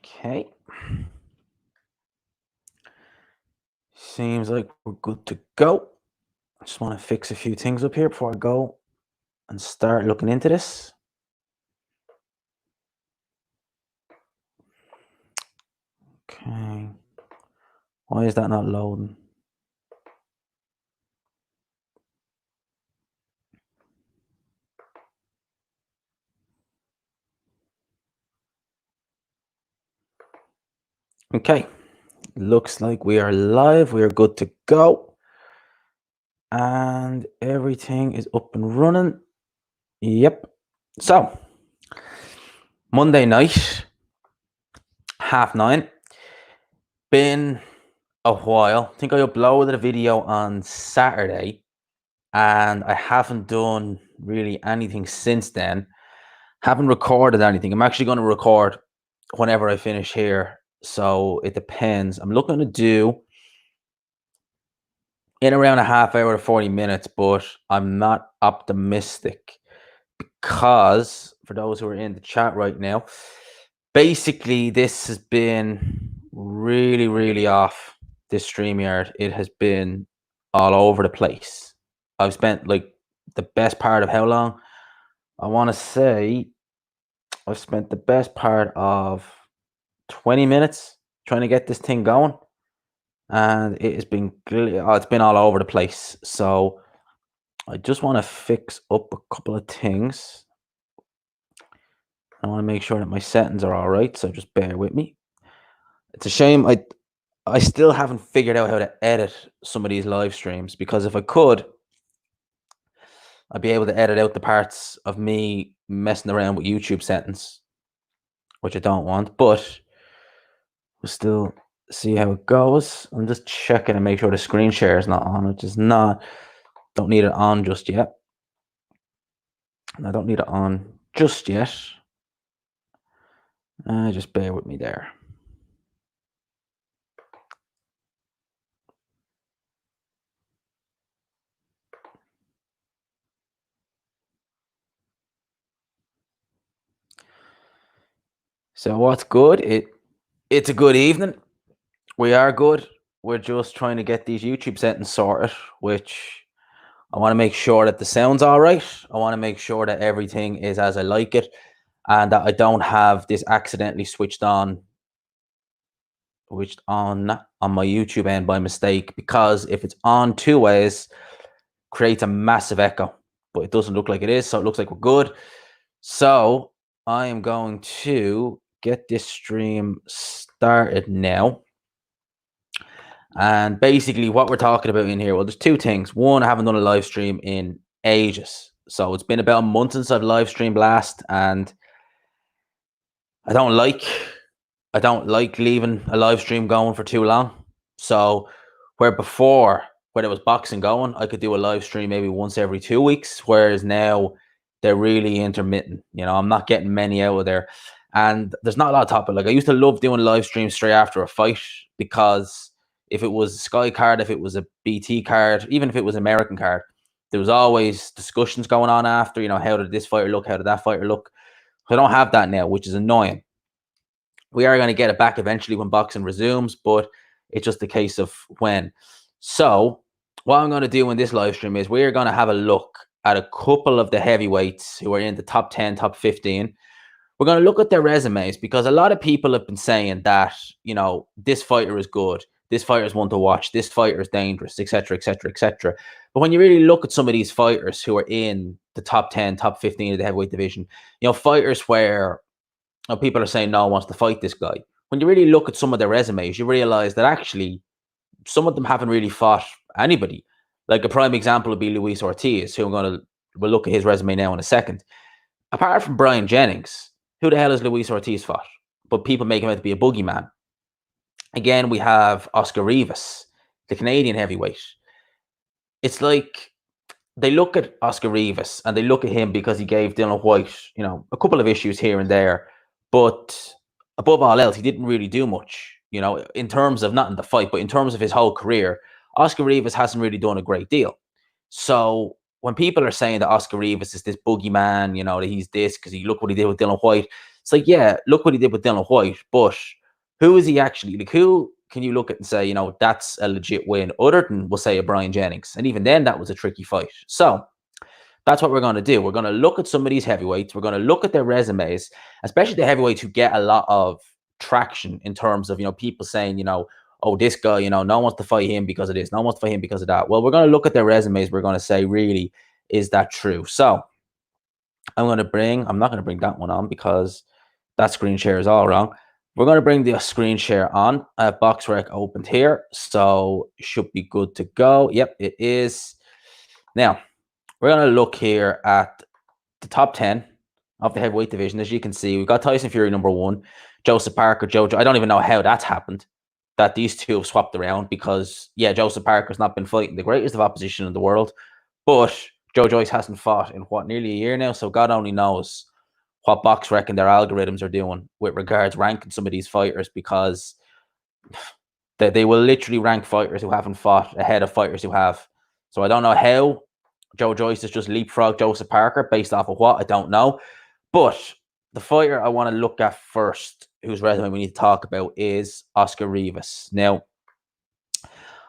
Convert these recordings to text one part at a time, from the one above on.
Okay. Seems like we're good to go. I just want to fix a few things up here before I go and start looking into this. Okay. Why is that not loading? Okay. Looks like we are live. We are good to go. And everything is up and running. Yep. So, Monday night, 9:30. Been a while. I think I uploaded a video on Saturday and I haven't done really anything since then. Haven't recorded anything. I'm actually going to record whenever I finish here. So it depends. I'm looking to do in around a half hour to 40 minutes, but I'm not optimistic because for those who are in the chat right now, basically this has been really, really off this StreamYard. It has been all over the place. I've spent like the best part of how long? I want to say I've spent the best part of 20 minutes trying to get this thing going, and it has been it's been all over the place. So I just want to fix up a couple of things. I want to make sure that my settings are all right, so just bear with me. It's a shame I still haven't figured out how to edit some of these live streams, because if I could, I'd be able to edit out the parts of me messing around with YouTube settings, which I don't want, but we'll still see how it goes. I'm just checking to make sure the screen share is not on, which is not. Don't need it on just yet. I don't need it on just yet. Just bear with me there. So what's good? It's a good evening. We are good. We're just trying to get these YouTube settings sorted, which I want to make sure that the sound's all right. I want to make sure that everything is as I like it, and that I don't have this accidentally switched on my YouTube end by mistake, because if it's on two ways, creates a massive echo, but it doesn't look like it is, so it looks like we're good. So I am going to get this stream started now. And basically what we're talking about in here, well, there's two things. One, I haven't done a live stream in ages. So it's been about a month since I've live streamed last, and I don't like leaving a live stream going for too long. So where before, when there was boxing going, I could do a live stream maybe once every 2 weeks, whereas now they're really intermittent. You know, I'm not getting many out of there. And there's not a lot of topic. Like, I used to love doing live streams straight after a fight, because if it was a Sky card, if it was a BT card, even if it was an American card, there was always discussions going on after, you know, how did this fighter look? How did that fighter look? I don't have that now, which is annoying. We are going to get it back eventually when boxing resumes, but it's just a case of when. So what I'm going to do in this live stream is we're going to have a look at a couple of the heavyweights who are in the top 10, top 15. We're going to look at their resumes, because a lot of people have been saying that, you know, this fighter is good, this fighter is one to watch, this fighter is dangerous, etc., etc., etc. But when you really look at some of these fighters who are in the top 10, top 15 of the heavyweight division, you know, fighters where people are saying no one wants to fight this guy. When you really look at some of their resumes, you realize that actually some of them haven't really fought anybody. Like a prime example would be Luis Ortiz, who we'll look at his resume now in a second. Apart from Brian Jennings, who the hell has Luis Ortiz fought? But people make him out to be a boogeyman. Again, we have Oscar Rivas, the Canadian heavyweight. It's like they look at Oscar Rivas and they look at him because he gave Dillian Whyte, you know, a couple of issues here and there. But above all else, he didn't really do much, you know, in terms of not in the fight, but in terms of his whole career. Oscar Rivas hasn't really done a great deal. So when people are saying that Oscar Rivas is this boogeyman, you know, that he's this because he look what he did with Dillian Whyte, It's like, yeah, look what he did with Dillian Whyte, but who is he actually? Like, who can you look at and say, that's a legit win, other than, we'll say, a Brian Jennings? And even then, that was a tricky fight. So that's what we're going to do. We're going to look at some of these heavyweights. We're going to look at their resumes, especially the heavyweights who get a lot of traction in terms of, people saying, oh, this guy, no one wants to fight him because of this. No one wants to fight him because of that. Well, we're going to look at their resumes. We're going to say, really, is that true? So I'm not going to bring that one on because that screen share is all wrong. We're going to bring the screen share on. BoxRec opened here, so should be good to go. Yep, it is. Now, we're going to look here at the top 10 of the heavyweight division. As you can see, we've got Tyson Fury number 1, Joseph Parker, Jojo. I don't even know how that's happened, that these two have swapped around, because, yeah, Joseph Parker's not been fighting the greatest of opposition in the world, but Joe Joyce hasn't fought in, nearly a year now, so God only knows what BoxRec and their algorithms are doing with regards ranking some of these fighters, because they will literally rank fighters who haven't fought ahead of fighters who have. So I don't know how Joe Joyce has just leapfrogged Joseph Parker based off of what, I don't know. But the fighter I want to look at first, whose resume we need to talk about, is Oscar Rivas. Now,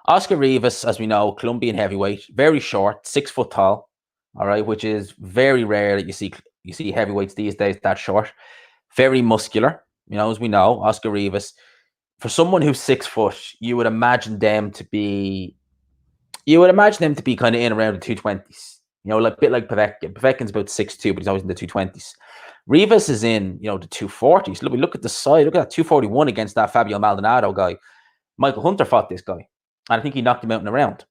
Oscar Rivas, as we know, Colombian heavyweight, very short, 6 foot tall, all right, which is very rare that you see heavyweights these days that short. Very muscular, as we know, Oscar Rivas. For someone who's 6 foot, you would imagine them to be kind of in around the 220s. Like a bit like Povetkin. Povetkin's about 6'2", but he's always in the 220s. Rivas is in, the 240s. Look at the side. Look at that 241 against that Fabio Maldonado guy. Michael Hunter fought this guy, and I think he knocked him out in a round.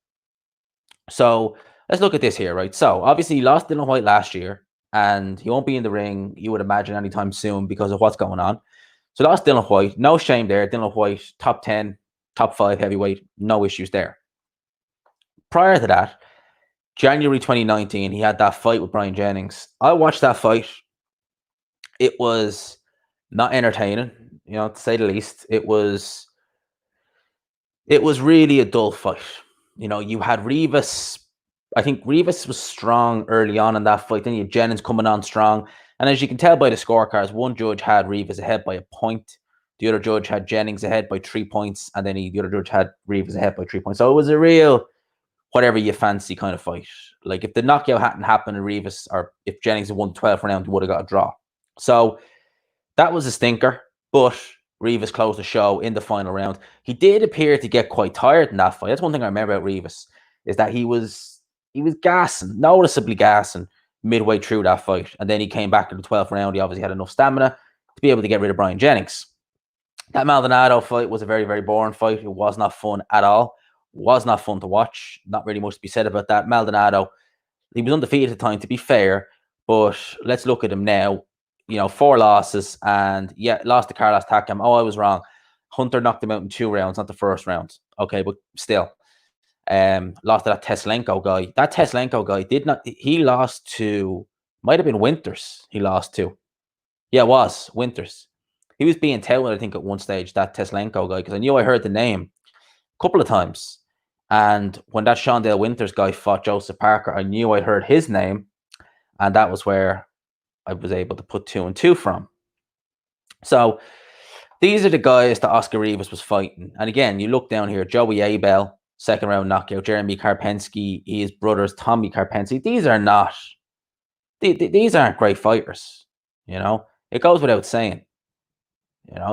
So let's look at this here, right? So obviously he lost Dillian Whyte last year, and he won't be in the ring, you would imagine, anytime soon because of what's going on. So lost Dillian Whyte. No shame there. Dillian Whyte, top 10, top 5 heavyweight. No issues there. Prior to that, January 2019, he had that fight with Brian Jennings. I watched that fight. It was not entertaining, to say the least. It was really a dull fight. You had Rivas. I think Rivas was strong early on in that fight. Then you had Jennings coming on strong. And as you can tell by the scorecards, one judge had Rivas ahead by a point. The other judge had Jennings ahead by 3 points. And then the other judge had Rivas ahead by 3 points. So it was a real whatever you fancy kind of fight. Like, if the knockout hadn't happened in Rivas, or if Jennings had won the 12th round, he would have got a draw. So that was a stinker. But Rivas closed the show in the final round. He did appear to get quite tired in that fight. That's one thing I remember about Rivas, is that he was gassing, noticeably gassing midway through that fight. And then he came back in the 12th round. He obviously had enough stamina to be able to get rid of Brian Jennings. That Maldonado fight was a very, very boring fight. It was not fun at all. It was not fun to watch. Not really much to be said about that. Maldonado, he was undefeated at the time, to be fair. But let's look at him now. 4 losses, and yeah, lost to Carlos Takam. Oh, I was wrong. Hunter knocked him out in 2 rounds, not the first round. Okay, but still. Lost to that Teslenko guy. That Teslenko guy he lost to, might have been Winters he lost to. Yeah, it was Winters. He was being touted, I think, at one stage, that Teslenko guy, because I knew I heard the name a couple of times. And when that Shondale Winters guy fought Joseph Parker, I knew I'd heard his name, and that was where I was able to put 2 and 2 from. So these are the guys that Oscar Rivas was fighting. And again, you look down here, Joey Abel, 2nd round knockout, Jeremy Karpinski, his brothers, Tommy Karpinski. These aren't great fighters. It goes without saying.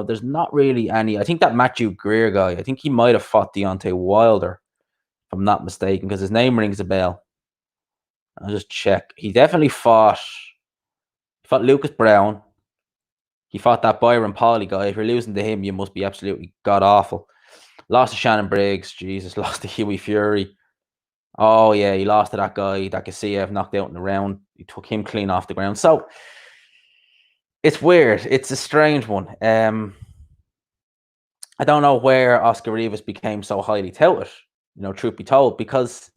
There's not really any. I think that Matthew Greer guy, I think he might have fought Deontay Wilder, if I'm not mistaken, because his name rings a bell. I'll just check. He definitely fought Lucas Brown. He fought that Byron Pauly guy. If you're losing to him, you must be absolutely god-awful. Lost to Shannon Briggs. Jesus, lost to Hughie Fury. Oh, yeah, he lost to that guy that Kasiev knocked out in the round. He took him clean off the ground. So it's weird. It's a strange one. I don't know where Oscar Rivas became so highly touted, truth be told, because,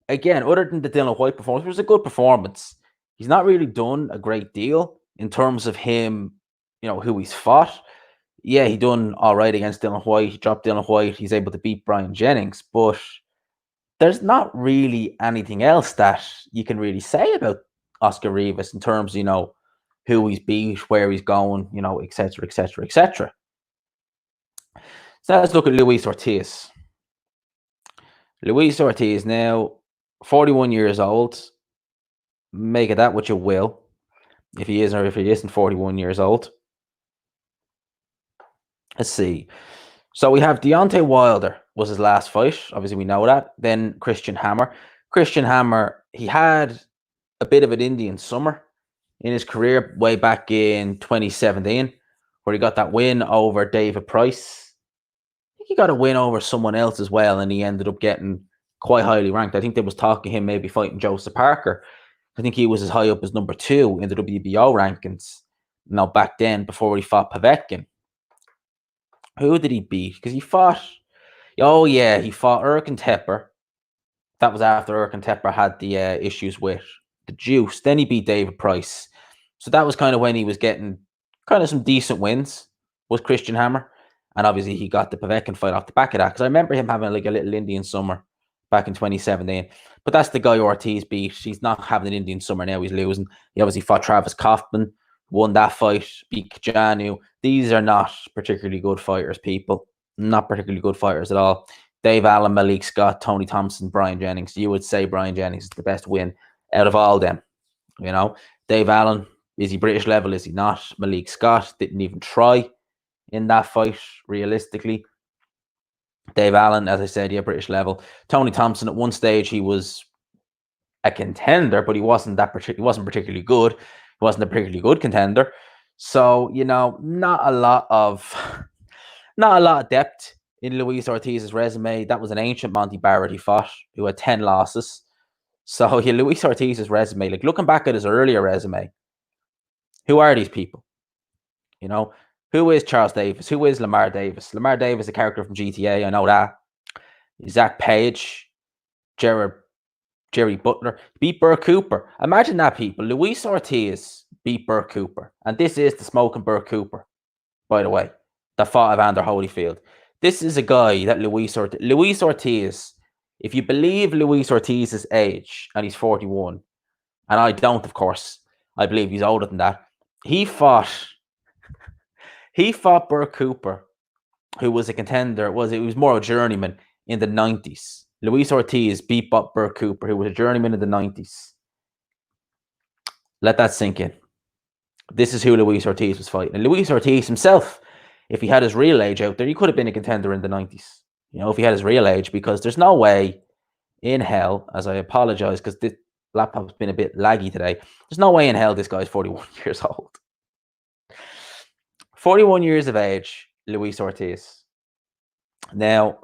again, other than the Dillian Whyte performance, which was a good performance, he's not really done a great deal in terms of him, who he's fought. Yeah, he done all right against Dillian Whyte. He dropped Dillian Whyte. He's able to beat Brian Jennings. But there's not really anything else that you can really say about Oscar Rivas in terms, who he's beat, where he's going, you know, etc., etc., etc. So let's look at Luis Ortiz. Luis Ortiz now 41 years old. Make it that what you will, if he is or if he isn't 41 years old. Let's see. So we have Deontay Wilder was his last fight. Obviously, we know that. Then Christian Hammer. Christian Hammer, he had a bit of an Indian summer in his career way back in 2017, where he got that win over David Price. I think he got a win over someone else as well, and he ended up getting quite highly ranked. I think they was talking him maybe fighting Joseph Parker. I think he was as high up as number 2 in the WBO rankings. Now back then, before he fought Povetkin. Who did he beat? Because he fought, oh yeah, he fought Erkan Tepper. That was after Erkan Tepper had the issues with the juice. Then he beat David Price. So that was kind of when he was getting kind of some decent wins, was Christian Hammer. And obviously he got the Povetkin fight off the back of that. Because I remember him having like a little Indian summer back in 2017. But that's the guy Ortiz beat. He's not having an Indian summer now. He's losing. He obviously fought Travis Kaufman, won that fight, beat Kajanu. These are not particularly good fighters, people. Not particularly good fighters at all. Dave Allen, Malik Scott, Tony Thompson, Brian Jennings. You would say Brian Jennings is the best win out of all them. You know, Dave Allen, is he British level? Is he not? Malik Scott didn't even try in that fight, realistically. Dave Allen, as I said, yeah, British level. Tony Thompson, at one stage, he was a contender, but he wasn't particularly good. He wasn't a particularly good contender. So, you know, not a lot of depth in Luis Ortiz's resume. That was an ancient Monty Barrett he fought, who had 10 losses. So, yeah, Luis Ortiz's resume, like looking back at his earlier resume, who are these people? You know, who is Charles Davis? Who is Lamar Davis? Lamar Davis, a character from GTA, I know that. Zach Page, Jerry Butler, beat Burr Cooper. Imagine that, people. Luis Ortiz beat Burr Cooper. And this is the smoking Burr Cooper, by the way, that fought Evander Holyfield. This is a guy that Luis Ortiz, if you believe Luis Ortiz's age, and he's 41, and I don't, of course, I believe he's older than that, he fought Burr Cooper, who was a contender. It was more a journeyman in the 90s. Luis Ortiz beat Burr Cooper, who was a journeyman in the 90s. Let that sink in. This is who Luis Ortiz was fighting. And Luis Ortiz himself, if he had his real age out there, he could have been a contender in the 90s. You know, if he had his real age, because there's no way in hell, as I apologize, because this laptop's been a bit laggy today, there's no way in hell this guy's 41 years old. 41 years of age, Luis Ortiz. Now,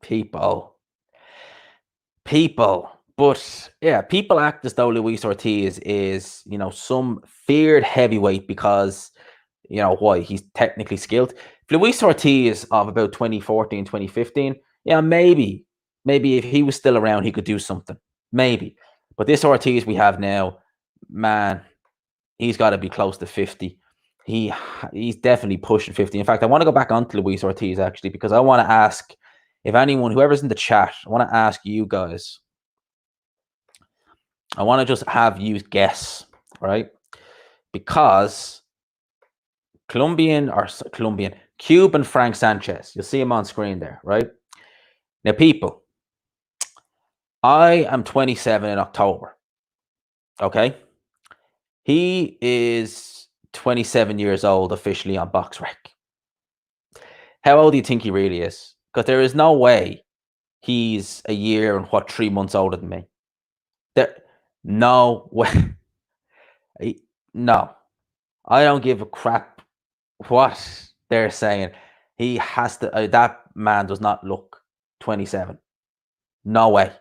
people, but yeah, people act as though Luis Ortiz is, you know, some feared heavyweight because, you know, why? He's technically skilled. If Luis Ortiz of about 2014, 2015, yeah, maybe if he was still around, he could do something. Maybe. But this Ortiz we have now, man, he's got to be close to 50. He's definitely pushing 50. In fact, I want to go back onto Luis Ortiz, actually, because I want to ask, if anyone, whoever's in the chat, I want to ask you guys. I want to just have you guess, right? Because Cuban Frank Sanchez, you'll see him on screen there, right? Now, people, I am 27 in October, okay? He is 27 years old officially on BoxRec. How old do you think he really is? Because there is no way he's a year and 3 months older than me. No way. No. I don't give a crap what they're saying. He has to, that man does not look 27. No way.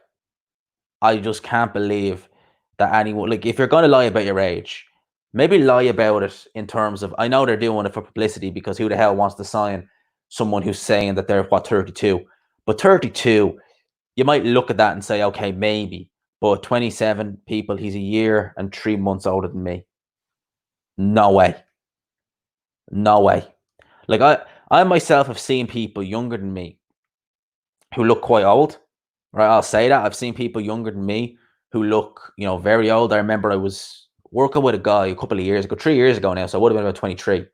I just can't believe that anyone, like, if you're going to lie about your age, maybe lie about it in terms of, I know they're doing it for publicity, because who the hell wants to sign someone who's saying that they're 32? But 32, you might look at that and say, okay, maybe. But 27, people, he's a year and 3 months older than me. No way. No way. Like, I myself have seen people younger than me who look quite old. Right, I'll say that. I've seen people younger than me who look, you know, very old. I remember I was working with a guy a couple of years ago, 3 years ago now, so I would have been about 23,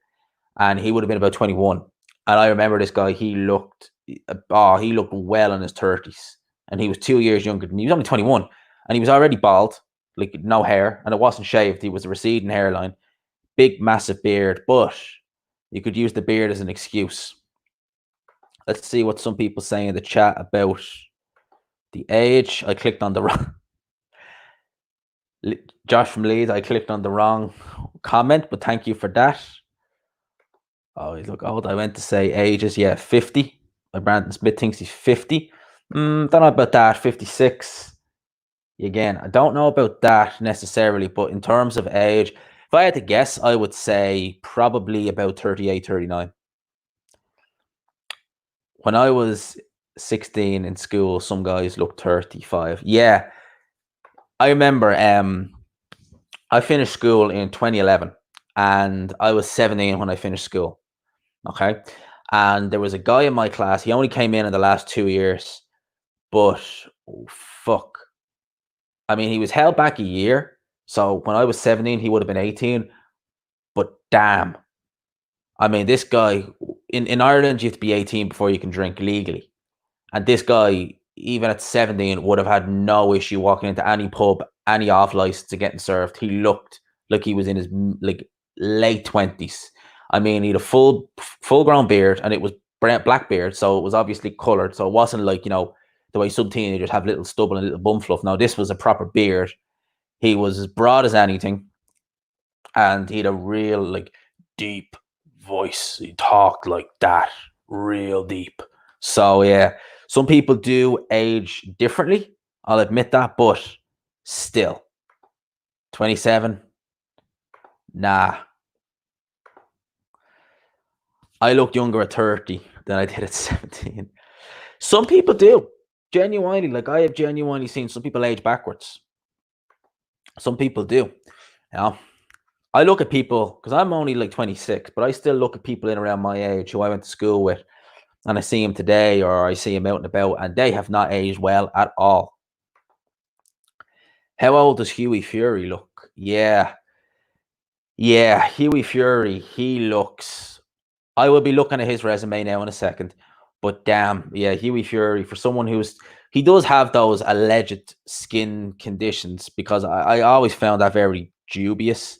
and he would have been about 21. And I remember this guy, he looked well in his 30s, and he was 2 years younger than me. He was only 21, and he was already bald, like no hair, and it wasn't shaved. He was a receding hairline, big, massive beard, but you could use the beard as an excuse. Let's see what some people say in the chat about the age. I clicked on the wrong. Josh from Leeds, I clicked on the wrong comment, but thank you for that. Oh, he's look old. I went to say ages. Yeah, 50. Brandon Smith thinks he's 50. Don't know about that. 56. Again, I don't know about that necessarily, but in terms of age, if I had to guess, I would say probably about 38, 39. When I was 16 in school, some guys looked 35. Yeah. I remember I finished school in 2011, and I was 17 when I finished school. Okay. And there was a guy in my class. He only came in the last 2 years, but fuck. I mean, he was held back a year. So when I was 17, he would have been 18. But damn. I mean, this guy, in Ireland, you have to be 18 before you can drink legally. And this guy, even at 17, would have had no issue walking into any pub, any off license and getting served. He looked like he was in his late 20s. I mean, he had a full-grown beard, and it was black beard, so it was obviously coloured. So it wasn't like, the way some teenagers have little stubble and little bum fluff. No, this was a proper beard. He was as broad as anything, and he had a real, deep voice. He talked like that, real deep. So, yeah, some people do age differently. I'll admit that, but still, 27, nah. I looked younger at 30 than I did at 17. Some people do. Genuinely, I have genuinely seen some people age backwards. Some people do. I look at people, because I'm only 26, but I still look at people in around my age who I went to school with, and I see them today, or I see them out and about, and they have not aged well at all. How old does Hughie Fury look? Yeah, Hughie Fury, he looks... I will be looking at his resume now in a second, but damn, yeah, Hughie Fury, for someone he does have those alleged skin conditions, because I always found that very dubious.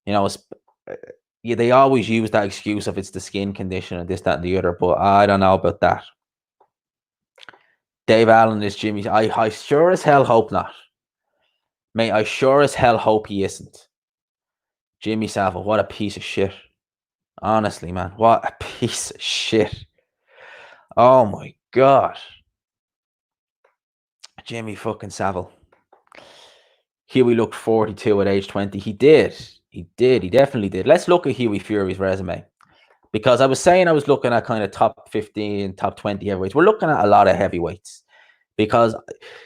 They always use that excuse of it's the skin condition and this, that, and the other, but I don't know about that. Dave Allen is Jimmy. I sure as hell hope not. Mate, I sure as hell hope he isn't. Jimmy Savile, what a piece of shit. Honestly, man, what a piece of shit. Oh my God. Jimmy fucking Savile. Hughie looked 42 at age 20. He did. He definitely did. Let's look at Hughie Fury's resume. Because I was saying I was looking at kind of top 15, top 20 heavyweights. We're looking at a lot of heavyweights. Because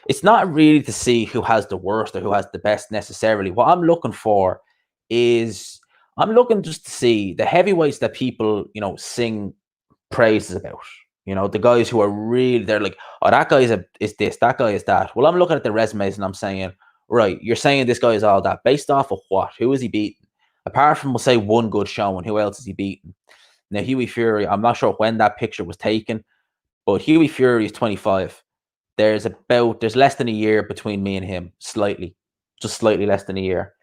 it's not really to see who has the worst or who has the best necessarily. What I'm looking for is... I'm looking just to see the heavyweights that people, sing praises about. The guys who are really... They're like, oh, that guy is this, that guy is that. Well, I'm looking at the resumes and I'm saying... Right, you're saying this guy is all that. Based off of what? Who is he beating? Apart from, we'll say, one good showing, who else is he beating? Now, Hughie Fury, I'm not sure when that picture was taken, but Hughie Fury is 25. There's less than a year between me and him, just slightly less than a year.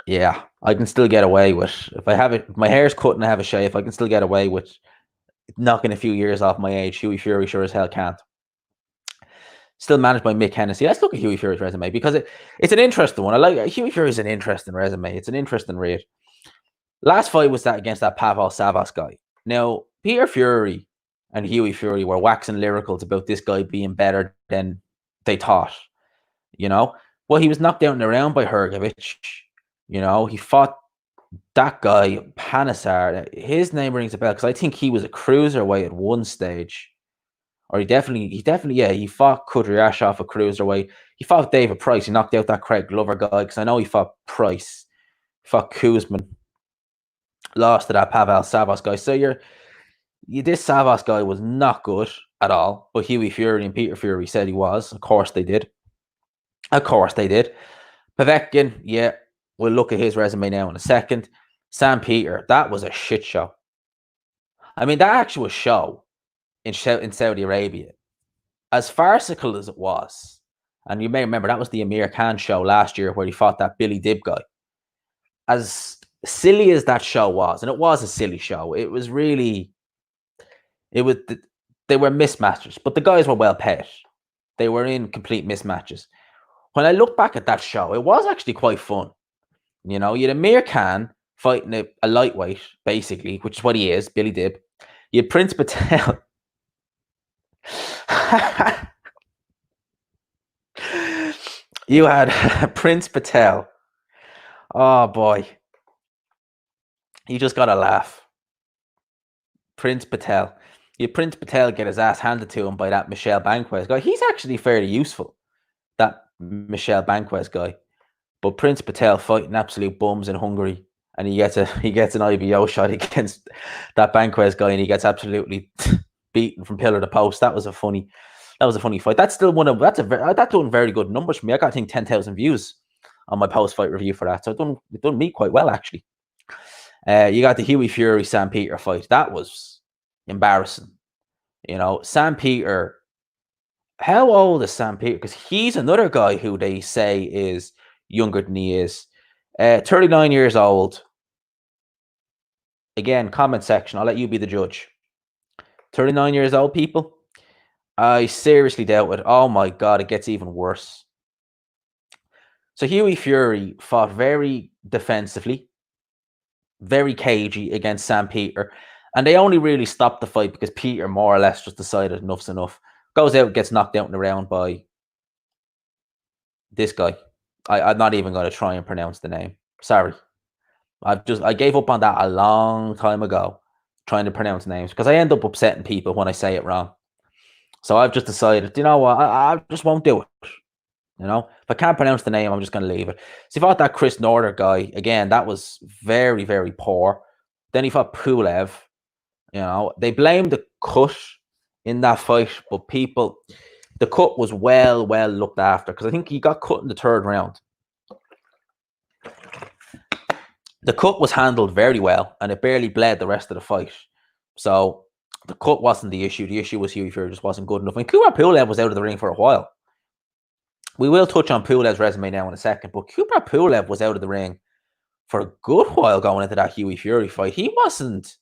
Yeah, I can still get away with, if my hair's cut and I have a shave, I can still get away with knocking a few years off my age. Hughie Fury sure as hell can't. Still managed by Mick Hennessy. Let's look at Hughie Fury's resume, because it's an interesting one. I like Hughie Fury's an interesting resume. It's an interesting read. Last fight was that against that Pavel Savas guy. Now, Peter Fury and Hughie Fury were waxing lyricals about this guy being better than they thought. Well, he was knocked out in the round by Hrgovic. He fought that guy, Panisar. His name rings a bell, because I think he was a cruiserweight at one stage. Or he definitely, he fought Kudryashov, a cruiserweight. He fought David Price. He knocked out that Craig Glover guy, because I know he fought Price. He fought Kuzman. Lost to that Pavel Savas guy. So this Savas guy was not good at all. But Hughie Fury and Peter Fury said he was. Of course they did. Povetkin, yeah, we'll look at his resume now in a second. Sam Peter, that was a shit show. I mean, that actual show in Saudi Arabia, as farcical as it was, and you may remember that was the Amir Khan show last year where he fought that Billy Dib guy. As silly as that show was, and it was a silly show, it was really, it was, they were mismatches, but the guys were well paid. They were in complete mismatches. When I look back at that show, it was actually quite fun. You know, you had Amir Khan fighting a lightweight, basically, which is what he is, Billy Dib. You had Prince Patel. You had Prince Patel. Oh boy. You just gotta laugh. Prince Patel. You had Prince Patel get his ass handed to him by that Michel Banquez guy. He's actually fairly useful, that Michel Banquez guy. But Prince Patel fighting absolute bums in Hungary, and he gets an IBO shot against that Banquez guy, and he gets absolutely beaten from pillar to post. That was a funny fight. That's still that's doing very good numbers for me. I got, I think, 10,000 views on my post fight review for that. So it done me quite well, actually. You got the Hughie Fury Sam Peter fight. That was embarrassing. You know, Sam Peter. How old is Sam Peter? Because he's another guy who they say is younger than he is. 39 years old. Again, comment section. I'll let you be the judge. 39 years old, people. I seriously doubt it. Oh my God, it gets even worse. So Hughie Fury fought very defensively, very cagey against Sam Peter. And they only really stopped the fight because Peter more or less just decided enough's enough. Goes out, gets knocked out in the round by this guy. I'm not even going to try and pronounce the name. Sorry. I gave up on that a long time ago, trying to pronounce names, because I end up upsetting people when I say it wrong. So I've just decided, you know what, I just won't do it. You know, if I can't pronounce the name, I'm just going to leave it. So he fought that Chris Norder guy. Again, that was very, very poor. Then he fought Pulev. You know, they blamed the cut in that fight, but the cut was well looked after, because I think he got cut in the third round. The cut was handled very well, and it barely bled the rest of the fight. So the cut wasn't the issue. The issue was Hughie Fury just wasn't good enough. I mean, Kubrat Pulev was out of the ring for a while. We will touch on Pulev's resume now in a second, but Kubrat Pulev was out of the ring for a good while going into that Hughie Fury fight. He wasn't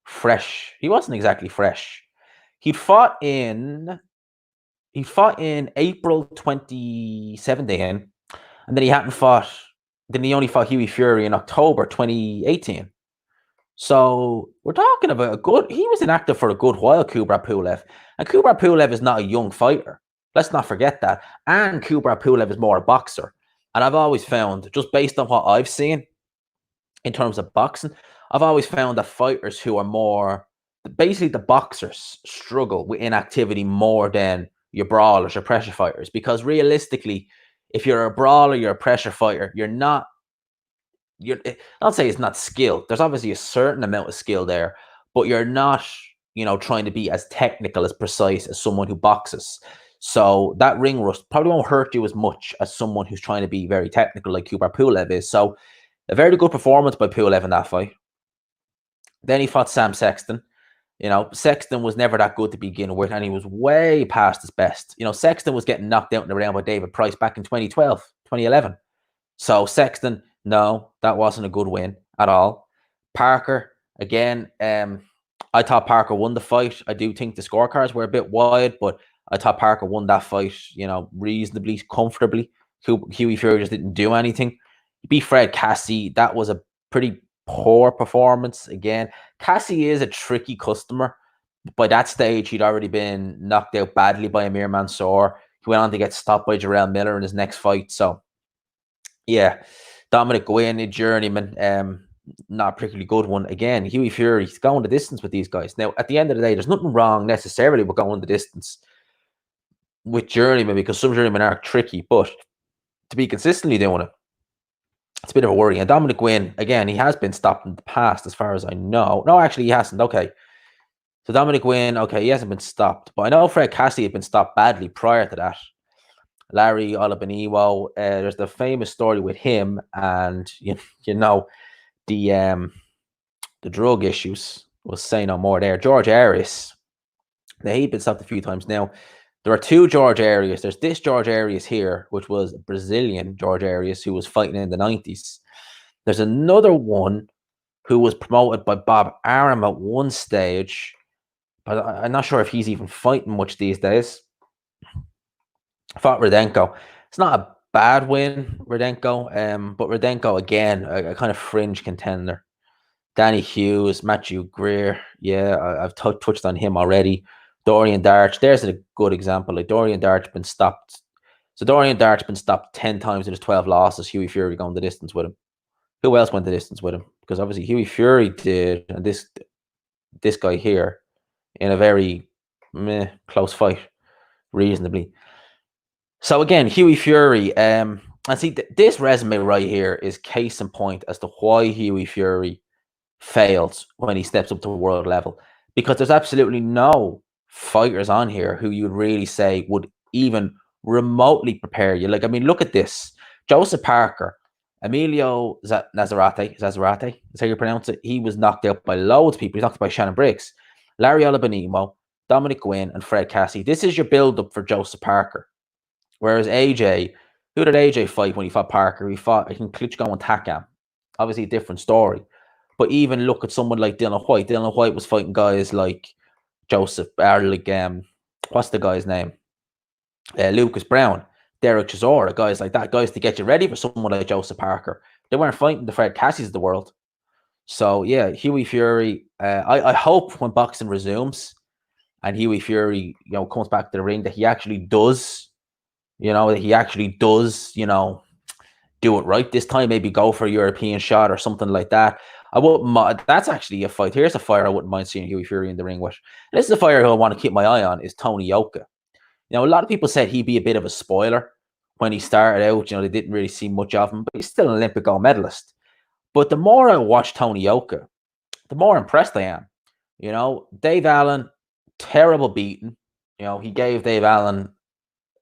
fresh. He wasn't exactly fresh. He'd fought in April 2017, and then he hadn't fought. Then he only fought Hughie Fury in October 2018. So we're talking about he was inactive for a good while, Kubrat Pulev. And Kubrat Pulev is not a young fighter. Let's not forget that. And Kubrat Pulev is more a boxer. And I've always found, just based on what I've seen in terms of boxing, I've always found that fighters who are more, basically the boxers struggle with inactivity more than your brawlers or pressure fighters. Because realistically, if you're a brawler, you're a pressure fighter, I'll say it's not skilled. There's obviously a certain amount of skill there, but you're not, you know, trying to be as technical, as precise as someone who boxes. So that ring rust probably won't hurt you as much as someone who's trying to be very technical like Kubrat Pulev is. So a very good performance by Pulev in that fight. Then he fought Sam Sexton. You know, Sexton was never that good to begin with, and he was way past his best. You know, Sexton was getting knocked out in the round by David Price back in 2012, 2011. So Sexton, no, that wasn't a good win at all. Parker, again, I thought Parker won the fight. I do think the scorecards were a bit wide, but I thought Parker won that fight, you know, reasonably comfortably. Hughie Fury just didn't do anything. He beat Fred Cassie. That was a pretty poor performance. Again, Cassie is a tricky customer. By that stage, he'd already been knocked out badly by Amir Mansour. He went on to get stopped by Jarrell Miller in his next fight. So, yeah, Dominic Gwynn, a journeyman, not a particularly good one. Again, Hughie Fury, he's going the distance with these guys. Now, at the end of the day, there's nothing wrong necessarily with going the distance with journeymen, because some journeymen are tricky, but to be consistently doing it, it's a bit of a worry. And Dominic Gwynn, again, he has been stopped in the past, as far as I know. No, actually, he hasn't. Okay. So Dominic Gwynn, okay, he hasn't been stopped. But I know Fred Cassie had been stopped badly prior to that. Larry Olabaniwo. There's the famous story with him, and you know the drug issues. We'll say no more there. George Arias. Now, he's been stopped a few times now. There are two George Arias. There's this George Arias here, which was Brazilian George Arias, who was fighting in the 90s. There's another one who was promoted by Bob Arum at one stage, but I'm not sure if he's even fighting much these days. Fought Rudenko. It's not a bad win, Rudenko, but Rudenko, again, a kind of fringe contender. Danny Hughes, Matthew Greer. Yeah, I've touched on him already. Dorian Darch. There's a good example. Like Dorian Darch been stopped. So Dorian Darch been stopped 10 times in his 12 losses. Hughie Fury going the distance with him. Who else went the distance with him? Because obviously Hughie Fury did, and this guy here in a very close fight, reasonably. So again, Hughie Fury. And see, this resume right here is case in point as to why Hughie Fury fails when he steps up to world level, because there's absolutely no fighters on here who you'd really say would even remotely prepare you. Like, I mean, look at this. Joseph Parker, Emilio Nazarate is how you pronounce it. He was knocked out by loads of people. He's knocked out by Shannon Briggs, Larry Olabaniwo, Dominic Gwynn, and Fred Cassie. This is your build-up for Joseph Parker. Whereas AJ, who did AJ fight when he fought Parker? He fought, I think, Klitschko and Takam. Obviously a different story. But even look at someone like Dillian Whyte. Dillian Whyte was fighting guys like Joseph, what's the guy's name? Lucas Brown, Derek Chisora, guys like that, guys to get you ready for someone like Joseph Parker. They weren't fighting the Fred Cassies of the world. So yeah, Hughie Fury. I hope when boxing resumes and Hughie Fury, comes back to the ring, that he actually does, do it right this time. Maybe go for a European shot or something like that. I wouldn't. That's actually a fight. Here's a fighter I wouldn't mind seeing Hughie Fury in the ring with. And this is a fighter who I want to keep my eye on, is Tony Yoka. A lot of people said he'd be a bit of a spoiler when he started out. They didn't really see much of him, but he's still an Olympic gold medalist. But the more I watch Tony Yoka, the more impressed I am. Dave Allen, terrible beating. He gave Dave Allen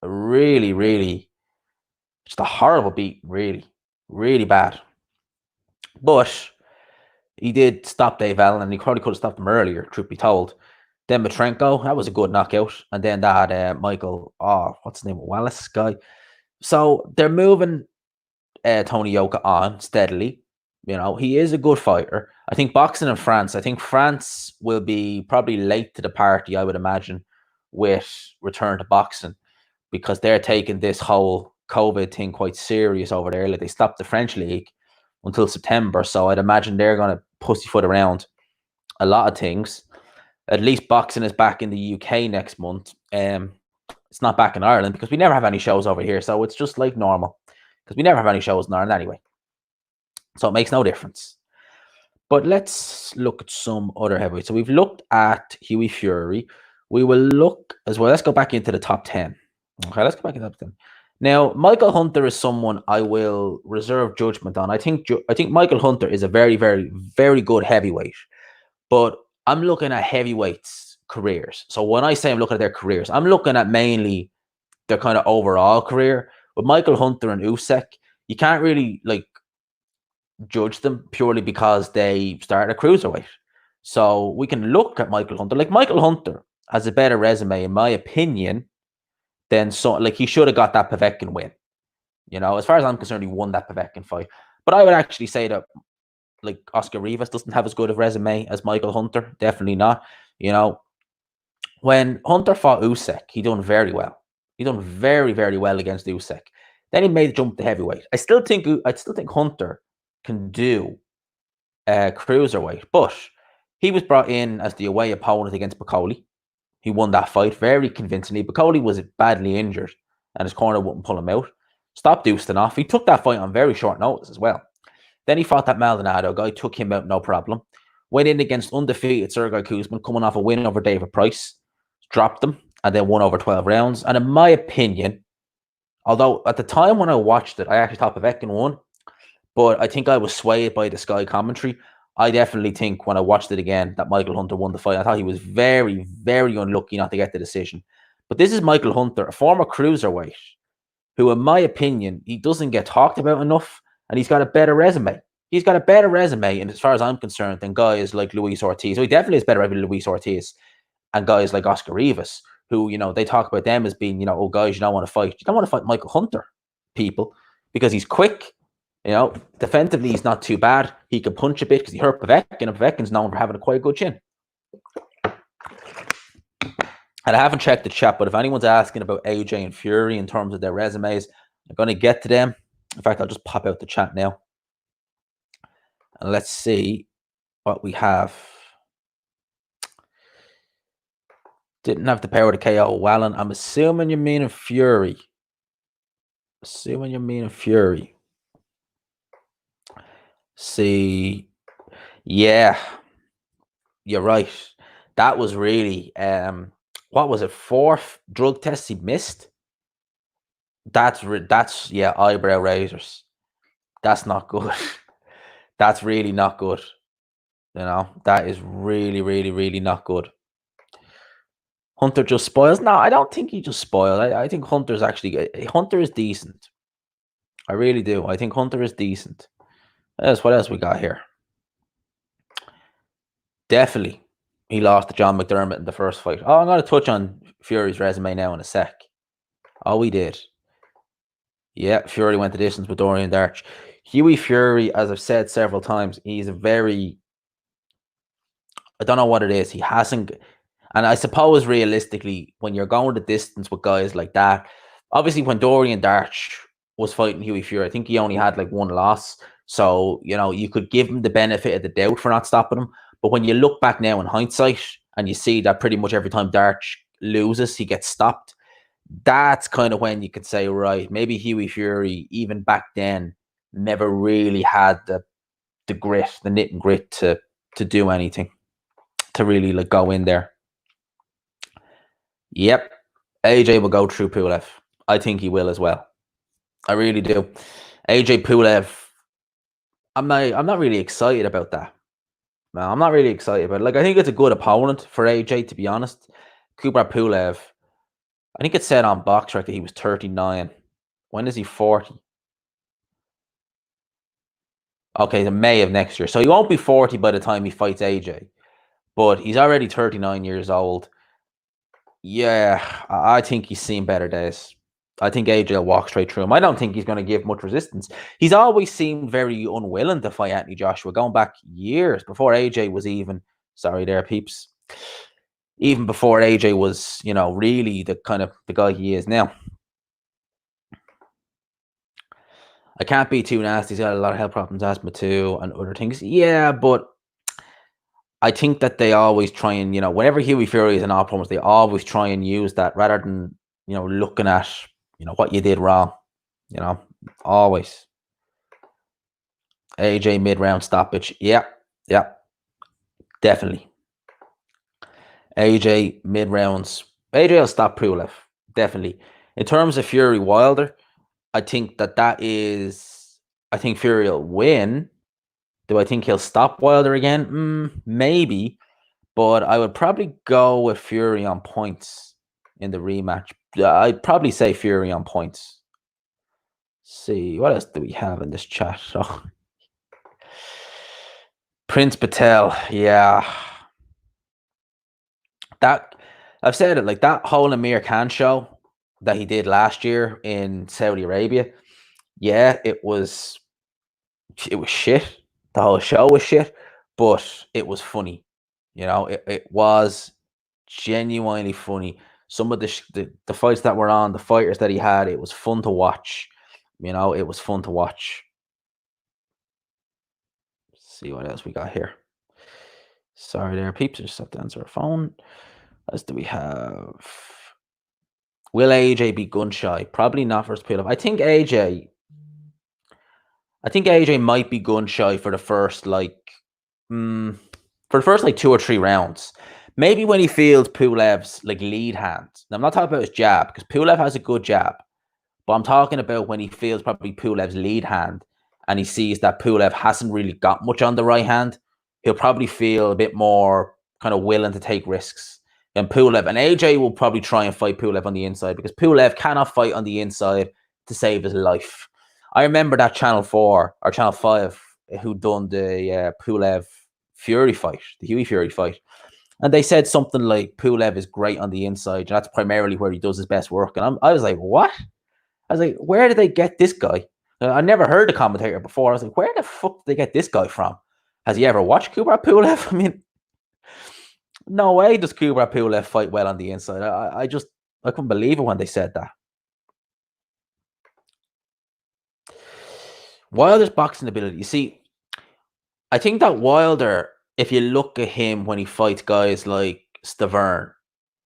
a really, really, just a horrible beat, really, really bad. But he did stop Dave Allen, and he probably could have stopped him earlier, truth be told. Then Matrenko, that was a good knockout. And then that Michael, what's his name? Wallace guy. So they're moving Tony Yoka on steadily. He is a good fighter. I think boxing in France, France will be probably late to the party, I would imagine, with return to boxing, because they're taking this whole COVID thing quite serious over there. Like, they stopped the French league until September. So I'd imagine they're going to pussyfoot around a lot of things. At least boxing is back in the UK next month. It's not back in Ireland because we never have any shows over here. So it's just like normal, because we never have any shows in Ireland anyway. So it makes no difference. But let's look at some other heavyweights. So we've looked at Hughie Fury. We will look as well. Let's go back into the top 10. Okay, let's go back into the top 10. Now, Michael Hunter is someone I will reserve judgment on. I think Michael Hunter is a very, very, very good heavyweight. But I'm looking at heavyweights' careers. So when I say I'm looking at their careers, I'm looking at mainly their kind of overall career. With Michael Hunter and Usyk, you can't really judge them purely because they started a cruiserweight. So we can look at Michael Hunter. Like, Michael Hunter has a better resume, in my opinion, than he should have got that Povetkin win. As far as I'm concerned, he won that Povetkin fight. But I would actually say that Oscar Rivas doesn't have as good a resume as Michael Hunter. Definitely not. When Hunter fought Usyk, he done very well. He done very, very well against Usyk. Then he made the jump to heavyweight. I still think Hunter can do cruiserweight, but he was brought in as the away opponent against Bacoli. He won that fight very convincingly. Bacoli was badly injured, and his corner wouldn't pull him out. Stopped Ustinov. He took that fight on very short notice as well. Then he fought that Maldonado guy, took him out, no problem. Went in against undefeated Sergey Kuzmin, coming off a win over David Price. Dropped him, and then won over 12 rounds. And in my opinion, although at the time when I watched it, I actually thought Povetkin won, but I think I was swayed by the Sky commentary. I definitely think when I watched it again that Michael Hunter won the fight. I thought he was very, very unlucky not to get the decision. But this is Michael Hunter, a former cruiserweight, who, in my opinion, he doesn't get talked about enough, and he's got a better resume. He's got a better resume, and as far as I'm concerned, than guys like Luis Ortiz. So he definitely has better resume than Luis Ortiz, and guys like Oscar Rivas, who, they talk about them as being, oh, guys, you don't want to fight. You don't want to fight Michael Hunter, people, because he's quick. Defensively, he's not too bad. He can punch a bit because he hurt Povetkin, and Povetkin's known for having a quite good chin. And I haven't checked the chat, but if anyone's asking about AJ and Fury in terms of their resumes, I'm going to get to them. In fact, I'll just pop out the chat now. And let's see what we have. Didn't have the power to KO Wallen. I'm assuming you're meaning Fury. See, yeah, you're right. That was really, what was it, 4th drug test he missed? That's eyebrow raisers. That's not good. That's really not good. That is really, really, really not good. Hunter just spoils. No, I don't think he just spoiled. I think Hunter is decent. I really do. I think Hunter is decent. What else we got here? Definitely, he lost to John McDermott in the first fight. Oh, I'm going to touch on Fury's resume now in a sec. Oh, we did. Yeah, Fury went the distance with Dorian Darch. Hughie Fury, as I've said several times, he's a very... I don't know what it is. He hasn't... And I suppose, realistically, when you're going the distance with guys like that, obviously when Dorian Darch was fighting Hughie Fury, I think he only had like 1 loss. So, you could give him the benefit of the doubt for not stopping him. But when you look back now in hindsight and you see that pretty much every time Darch loses, he gets stopped, that's kind of when you could say, right, maybe Hughie Fury, even back then, never really had the grit, the knit and grit to do anything, to really like go in there. Yep, AJ will go through Pulev. I think he will as well. I really do. AJ Pulev, I'm not really excited about that. No, I'm not really excited about it. Like, I think it's a good opponent for AJ, to be honest. Kubrat Pulev, I think it said on BoxRec that he was 39. When is he 40? Okay, the May of next year. So he won't be 40 by the time he fights AJ. But he's already 39 years old. Yeah, I think he's seen better days. I think AJ will walk straight through him. I don't think he's going to give much resistance. He's always seemed very unwilling to fight Anthony Joshua, going back years before AJ was even... Sorry there, peeps. Even before AJ was, really the kind of the guy he is now. I can't be too nasty. He's got a lot of health problems, asthma too, and other things. Yeah, but I think that they always try and, whenever Hughie Fury is in opponents, they always try and use that rather than, looking at, what you did wrong. Always. AJ mid-round stoppage. Yeah, definitely. AJ mid-rounds. AJ will stop Pulev. Definitely. In terms of Fury Wilder, I think that is... I think Fury will win. Do I think he'll stop Wilder again? Maybe. But I would probably go with Fury on points in the rematch. I'd probably say Fury on points. Let's see, what else do we have in this chat? Oh. Prince Patel, yeah. That, I've said it, like that whole Amir Khan show that he did last year in Saudi Arabia. Yeah, it was shit. The whole show was shit, but it was funny. It was genuinely funny. Some of the fights that were on, the fighters that he had, it was fun to watch. It was fun to watch. Let's see what else we got here. Sorry there, peeps. Just have to answer our phone. What else do we have? Will AJ be gun shy? Probably not versus Pulev. I think AJ might be gun shy for the first like 2 or 3 rounds. Maybe when he feels Pulev's like lead hand. Now, I'm not talking about his jab, because Pulev has a good jab. But I'm talking about when he feels probably Pulev's lead hand and he sees that Pulev hasn't really got much on the right hand, he'll probably feel a bit more kind of willing to take risks. And AJ will probably try and fight Pulev on the inside, because Pulev cannot fight on the inside to save his life. I remember that Channel 4 or Channel 5 who done the Pulev Fury fight, the Hughie Fury fight. And they said something like Pulev is great on the inside, and that's primarily where he does his best work. And I was like, what? I was like, where did they get this guy? I never heard the commentator before. I was like, where the fuck did they get this guy from? Has he ever watched Kubrat Pulev? I mean, no way does Kubrat Pulev fight well on the inside. I couldn't believe it when they said that. Wilder's boxing ability. You see, I think that Wilder, if you look at him when he fights guys like Stavern,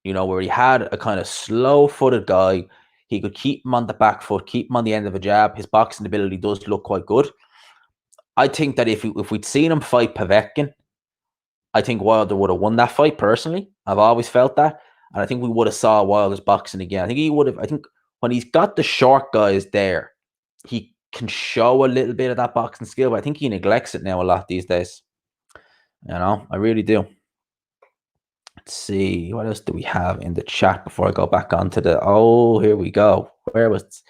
where he had a kind of slow-footed guy, he could keep him on the back foot, keep him on the end of a jab. His boxing ability does look quite good. I think that if we'd seen him fight Povetkin, I think Wilder would have won that fight personally. I've always felt that. And I think we would have saw Wilder's boxing again. I think when he's got the short guys there, he can show a little bit of that boxing skill, but I think he neglects it now a lot these days. I really do. Let's see, what else do we have in the chat before I go back onto the... Oh, here we go. Where was...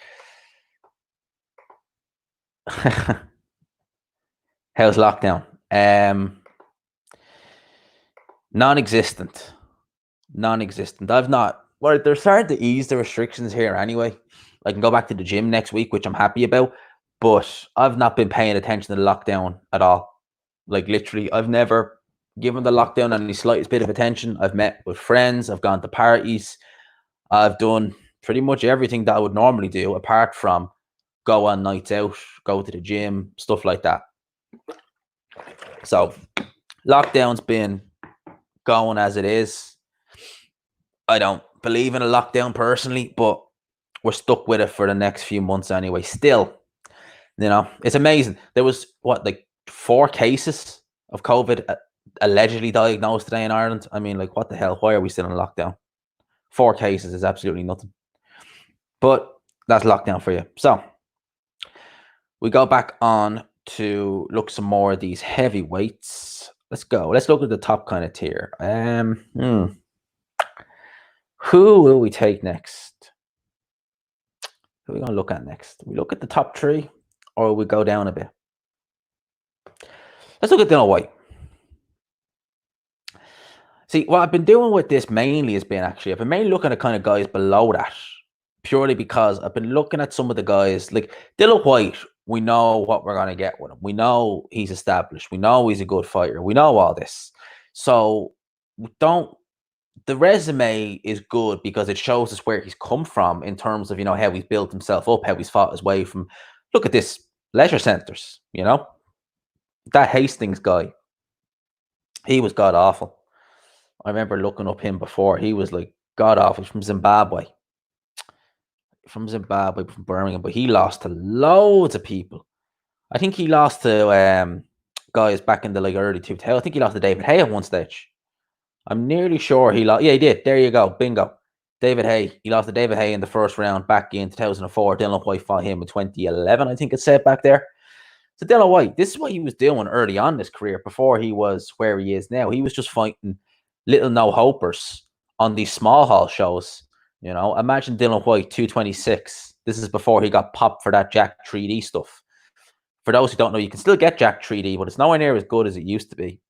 How's lockdown? Non-existent. I've not... Well, they're starting to ease the restrictions here anyway. I can go back to the gym next week, which I'm happy about. But I've not been paying attention to the lockdown at all. Like, literally, I've never given the lockdown any slightest bit of attention. I've met with friends. I've gone to parties. I've done pretty much everything that I would normally do, apart from go on nights out, go to the gym, stuff like that. So, lockdown's been going as it is. I don't believe in a lockdown personally, but we're stuck with it for the next few months anyway. Still, it's amazing. There was, 4 cases of COVID allegedly diagnosed today in Ireland. I mean, what the hell? Why are we still in lockdown? 4 cases is absolutely nothing. But that's lockdown for you. So, we go back on to look some more of these heavyweights. Let's go. Let's look at the top kind of tier. Who will we take next? Who are we going to look at next? We look at the top 3, or we go down a bit? Let's look at Dillian Whyte. See, what I've been doing with this mainly has been I've been mainly looking at kind of guys below that, purely because I've been looking at some of the guys like Dillian Whyte. We know what we're going to get with him. We know he's established. We know he's a good fighter. We know all this. So the resume is good because it shows us where he's come from in terms of, how he's built himself up, how he's fought his way from, look at this, leisure centers, That Hastings guy, he was god-awful. I remember looking up him before. He was god-awful. From Zimbabwe. From Birmingham. But he lost to loads of people. I think he lost to guys back in the early 2000s. I think he lost to David Hay at one stage. I'm nearly sure he lost. Yeah, he did. There you go. Bingo. David Hay. He lost to David Hay in the first round back in 2004. Dillian Whyte fought him in 2011, I think it said back there. So Dillian Whyte, this is what he was doing early on in his career before he was where he is now. He was just fighting little no-hopers on these small hall shows. Imagine Dillian Whyte, 226. This is before he got popped for that Jack 3D stuff. For those who don't know, you can still get Jack 3D, but it's nowhere near as good as it used to be.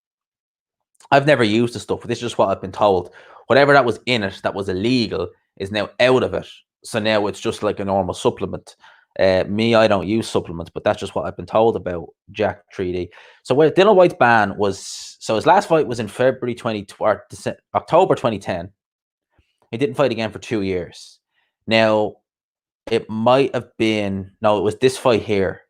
I've never used the stuff, but this is just what I've been told. Whatever that was in it that was illegal is now out of it. So now it's just like a normal supplement. I don't use supplements, but that's just what I've been told about Jack 3D. So where Dillian Whyte's ban was, so his last fight was in October 2010. He didn't fight again for 2 years. Now, it might have been, no, it was this fight here.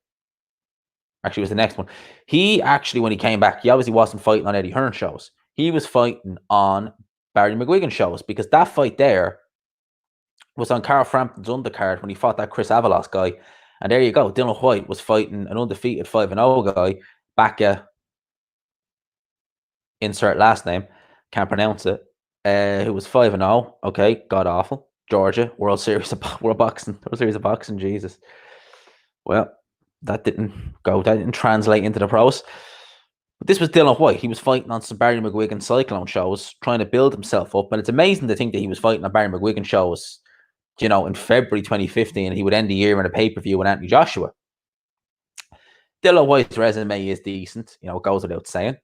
Actually, it was the next one. He actually, when he came back, he obviously wasn't fighting on Eddie Hearn shows. He was fighting on Barry McGuigan shows because that fight there was on Carl Frampton's undercard when he fought that Chris Avalos guy. And there you go. Dillian Whyte was fighting an undefeated 5-0 guy, Baka, insert last name, can't pronounce it, who was 5-0. Okay, god awful. Georgia, World Series of Boxing, Jesus. Well, that didn't translate into the pros. But this was Dillian Whyte. He was fighting on some Barry McGuigan Cyclone shows, trying to build himself up. And it's amazing to think that he was fighting on Barry McGuigan shows in February 2015, he would end the year in a pay-per-view with Anthony Joshua. Dillian Whyte's resume is decent, it goes without saying.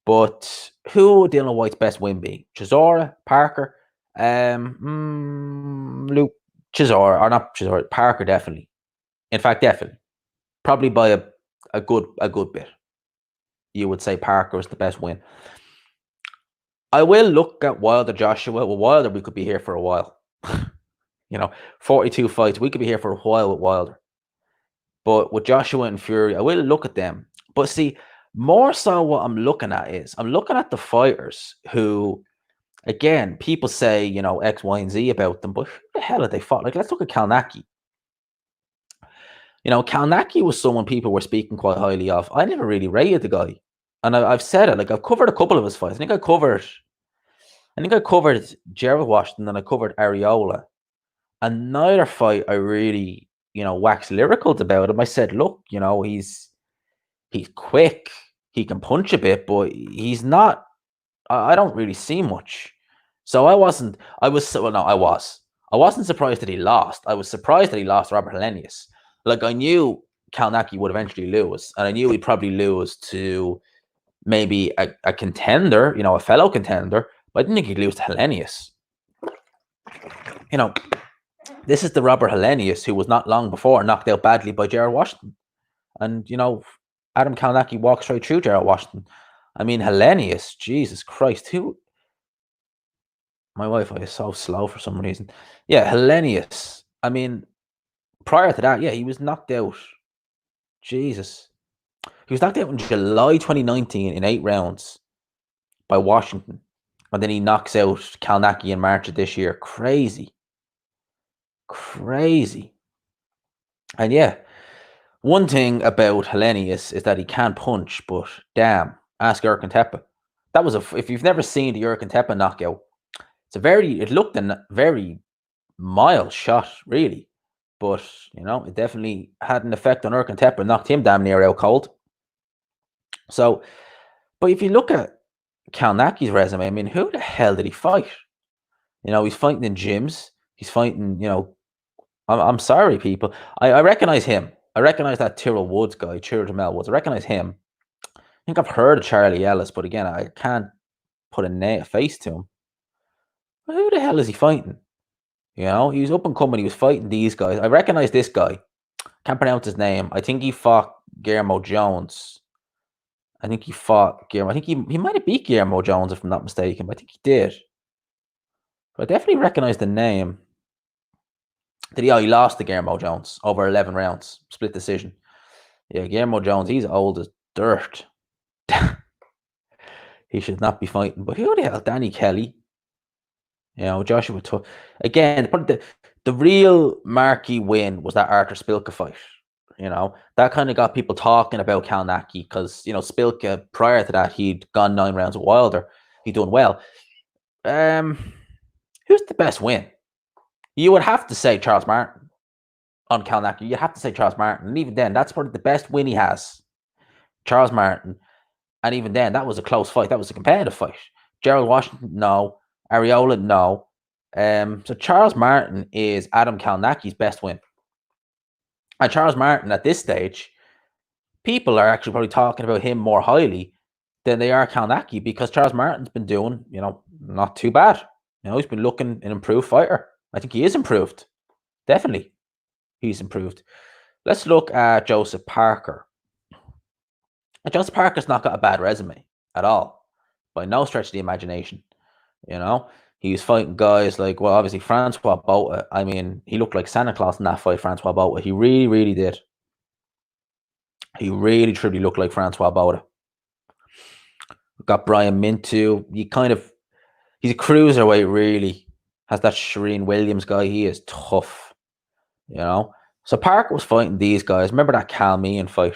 But who would Dillian Whyte's best win be? Chisora, Parker, Luke Chisora, or not Chisora, Parker definitely. In fact, definitely. Probably by a good bit. You would say Parker was the best win. I will look at Wilder Joshua. Well, Wilder, we could be here for a while. 42 fights. We could be here for a while with Wilder. But with Joshua and Fury, I will look at them. But see, more so what I'm looking at is, I'm looking at the fighters who, again, people say, X, Y, and Z about them, but who the hell have they fought? Like, let's look at Kownacki. Kownacki was someone people were speaking quite highly of. I never really rated the guy. And I've said it, like, I've covered a couple of his fights. I think I covered Jarrell Washington and I covered Areola. And neither fight I really, waxed lyrical about him. I said, look, he's quick. He can punch a bit, but he's not, I don't really see much. So I wasn't surprised that he lost. I was surprised that he lost Robert Helenius. Like, I knew Kownacki would eventually lose, and I knew he'd probably lose to maybe a contender, a fellow contender, but I didn't think he'd lose to Helenius. This is the Robert Helenius who was not long before knocked out badly by Jarrell Washington. And, Adam Kownacki walked straight through Jarrell Washington. I mean, Helenius, Jesus Christ, my Wi-Fi is so slow for some reason. Yeah, Helenius. I mean, prior to that, he was knocked out. Jesus. He was knocked out in July 2019 in 8 rounds by Washington. And then he knocks out Kownacki in March of this year. Crazy. And one thing about Helenius is that he can punch, but damn, ask Jurgen Tepe. That was if you've never seen the Jurgen Tepe knockout, it looked a very mild shot, really. But, it definitely had an effect on Jurgen Tepe, knocked him damn near out cold. So, but if you look at Kownacki's resume, I mean, who the hell did he fight? He's fighting in gyms. He's fighting, I'm sorry, people. I recognize him. I recognize that Tyrrell Woods guy, Tyrrell Jamel Woods. I recognize him. I think I've heard of Charlie Ellis, but again, I can't put a face to him. But who the hell is he fighting? He was up and coming. He was fighting these guys. I recognize this guy. Can't pronounce his name. I think he fought Guillermo Jones. I think he might have beat Guillermo Jones, if I'm not mistaken, but I think he did. But I definitely recognize the name. He lost to Guillermo Jones over 11 rounds, split decision. Yeah, Guillermo Jones, he's old as dirt. He should not be fighting. But who the hell? Danny Kelly. Joshua took. Again, the real marquee win was that Arthur Spilka fight. That kind of got people talking about Kownacki because, Spilka, prior to that, he'd gone 9 rounds with Wilder. He'd done well. Who's the best win? You would have to say Charles Martin on Kownacki. You have to say Charles Martin. And even then, that's probably the best win he has. Charles Martin. And even then, that was a close fight. That was a competitive fight. Jarrell Washington, no. Areola, no. So Charles Martin is Adam Kownacki's best win. And Charles Martin, at this stage, people are actually probably talking about him more highly than they are Kownacki because Charles Martin's been doing, not too bad. He's been looking an improved fighter. I think he is improved. Definitely. He's improved. Let's look at Joseph Parker. Joseph Parker's not got a bad resume at all. By no stretch of the imagination. He was fighting guys like, well, obviously Francois Botha. I mean, he looked like Santa Claus in that fight, Francois Botha. He really, really did. He really, truly looked like Francois Botha. We've got Brian Mintu. He's a cruiserweight, really. Has that Shireen Williams guy. He is tough. So Parker was fighting these guys. Remember that Calmean fight?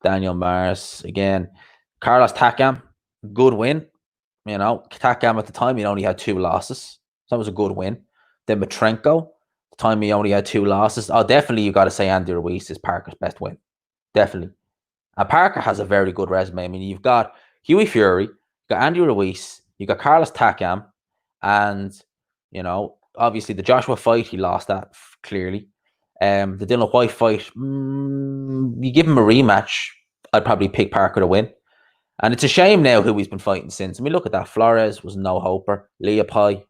Daniel Mars. Again, Carlos Takam. Good win. Takam at the time, he only had 2 losses. So that was a good win. Then Matrenko. At the time, he only had 2 losses. Oh, definitely, you got to say Andy Ruiz is Parker's best win. Definitely. And Parker has a very good resume. I mean, you've got Hughie Fury, you've got Andy Ruiz, you've got Carlos Takam, and, obviously the Joshua fight, he lost that clearly. The Dillian Whyte fight, you give him a rematch, I'd probably pick Parker to win. And it's a shame now who he's been fighting since. I mean, look at that. Flores was no hoper. Leopai.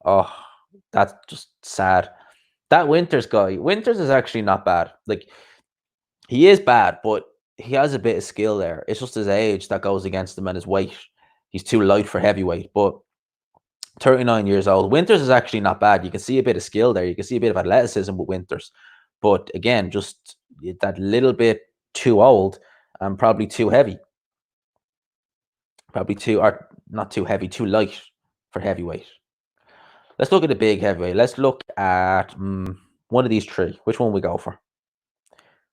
Oh, that's just sad. That Winters guy, Winters is actually not bad. Like, he is bad, but he has a bit of skill there. It's just his age that goes against him and his weight. He's too light for heavyweight, but 39 years old. Winters is actually not bad. You can see a bit of skill there. You can see a bit of athleticism with Winters. But again, just that little bit too old and probably too heavy. Probably too, or not too heavy, too light for heavyweight. Let's look at the big heavyweight. Let's look at one of these three. Which one we go for?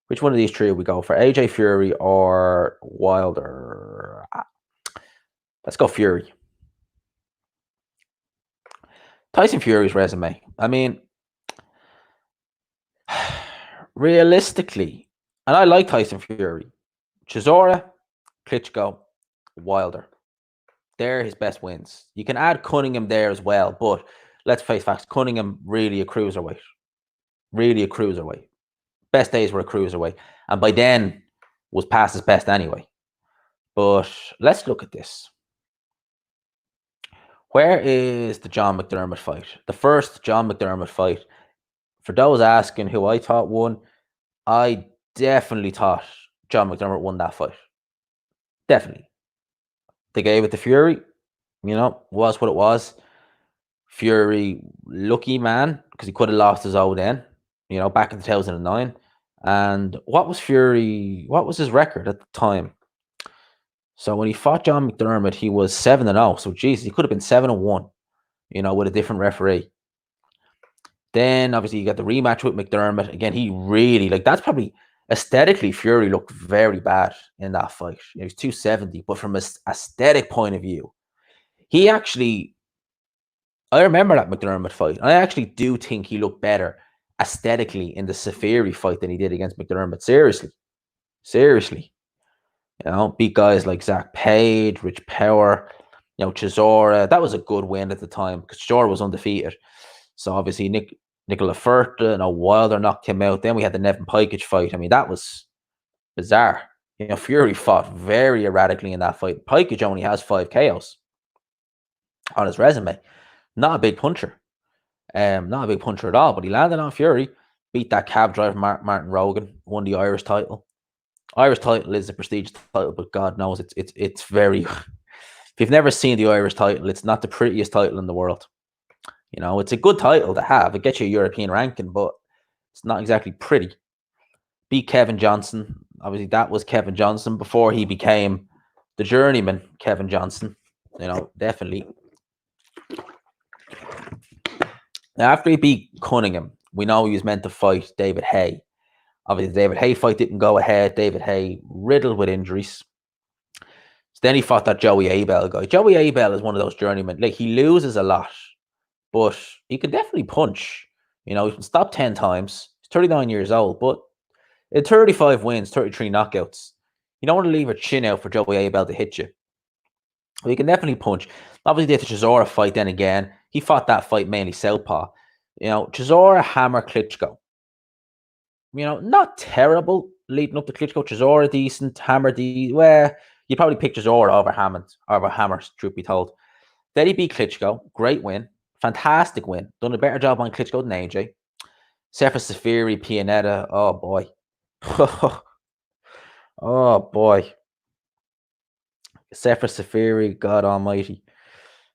Which one of these three we go for? AJ Fury or Wilder? Let's go Fury. Tyson Fury's resume. I mean, realistically, and I like Tyson Fury. Chisora, Klitschko, Wilder. They're his best wins. You can add Cunningham there as well, but let's face facts. Cunningham really a cruiserweight. Really a cruiserweight. Best days were a cruiserweight. And by then was past his best anyway. But let's look at this. Where is the John McDermott fight? The first John McDermott fight. For those asking who I thought won, I definitely thought John McDermott won that fight. Definitely. They gave it to Fury. Was what it was. Fury, lucky man, because he could have lost his old then, back in 2009. And what was his record at the time? So when he fought John McDermott, he was 7-0. So, geez, he could have been 7-1, with a different referee. Then, obviously, you got the rematch with McDermott. Again, he really, that's probably, aesthetically, Fury looked very bad in that fight. He was 270. But from an aesthetic point of view, he actually, I remember that McDermott fight. I actually do think he looked better aesthetically in the Safiri fight than he did against McDermott. Seriously. Beat guys like Zach Page, Rich Power, Chisora. That was a good win at the time because Chisora was undefeated. So obviously Nicola Furta and Wilder knocked him out. Then we had the Nevin Pikic fight. I mean, that was bizarre. Fury fought very erratically in that fight. Pikic only has 5 KOs on his resume. Not a big puncher. Not a big puncher at all, but he landed on Fury, beat that cab driver Martin Rogan, won the Irish title. Irish title is a prestigious title, but God knows it's very. If you've never seen the Irish title, it's not the prettiest title in the world. It's a good title to have. It gets you a European ranking, but it's not exactly pretty. Beat Kevin Johnson. Obviously, that was Kevin Johnson before he became the journeyman Kevin Johnson. Definitely. Now, after he beat Cunningham, we know he was meant to fight David Haye. Obviously, the David Haye fight didn't go ahead. David Haye riddled with injuries. So then he fought that Joey Abel guy. Joey Abel is one of those journeymen. He loses a lot, but he can definitely punch. He can stop 10 times. He's 39 years old, but in 35 wins, 33 knockouts, you don't want to leave a chin out for Joey Abel to hit you. But he can definitely punch. Obviously, the Chisora fight then again. He fought that fight mainly southpaw. Chisora, Hammer, Klitschko. Not terrible leading up to Klitschko. Chisora decent, Hammer decent. Well, you probably pick Chisora over Hammer, truth be told. Then he beat Klitschko. Great win. Fantastic win. Done a better job on Klitschko than AJ. Sefer Safiri, Pianetta. Oh, boy. Oh, boy. Sefer Safiri, God almighty.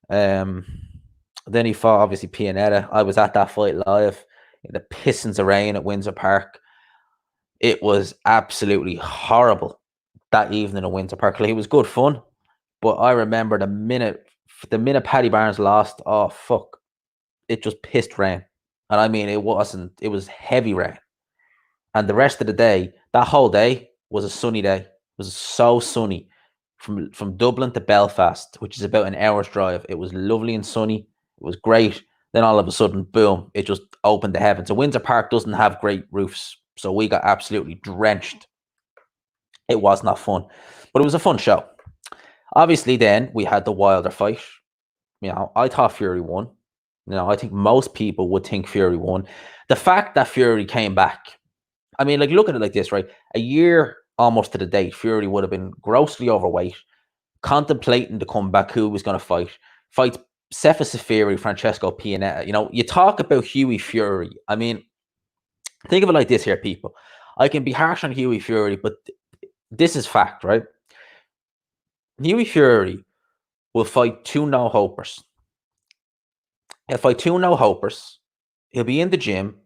Then he fought, obviously, Pianetta. I was at that fight live in the pissings of rain at Windsor Park. It was absolutely horrible that evening at Windsor Park. It was good fun, but I remember the minute Paddy Barnes lost, oh, fuck. It just pissed rain. And I mean, it was heavy rain. And the rest of the day, that whole day was a sunny day. It was so sunny. From Dublin to Belfast, which is about an hour's drive. It was lovely and sunny. It was great. Then all of a sudden, boom, it just opened the heavens. So Windsor Park doesn't have great roofs. So we got absolutely drenched. It was not fun. But it was a fun show. Obviously, then we had the Wilder fight. I thought Fury won. I think most people would think Fury won. The fact that Fury came back, I mean, like, look at it like this, right? A year almost to the date, Fury would have been grossly overweight, contemplating the comeback, who was going to fight Cephas Fury, Francesco Pianetta. You talk about Hughie Fury. I mean, think of it like this here, people. I can be harsh on Hughie Fury, but this is fact, right? Hughie Fury will fight two no-hopers. He'll fight two no-hopers. He'll be in the gym.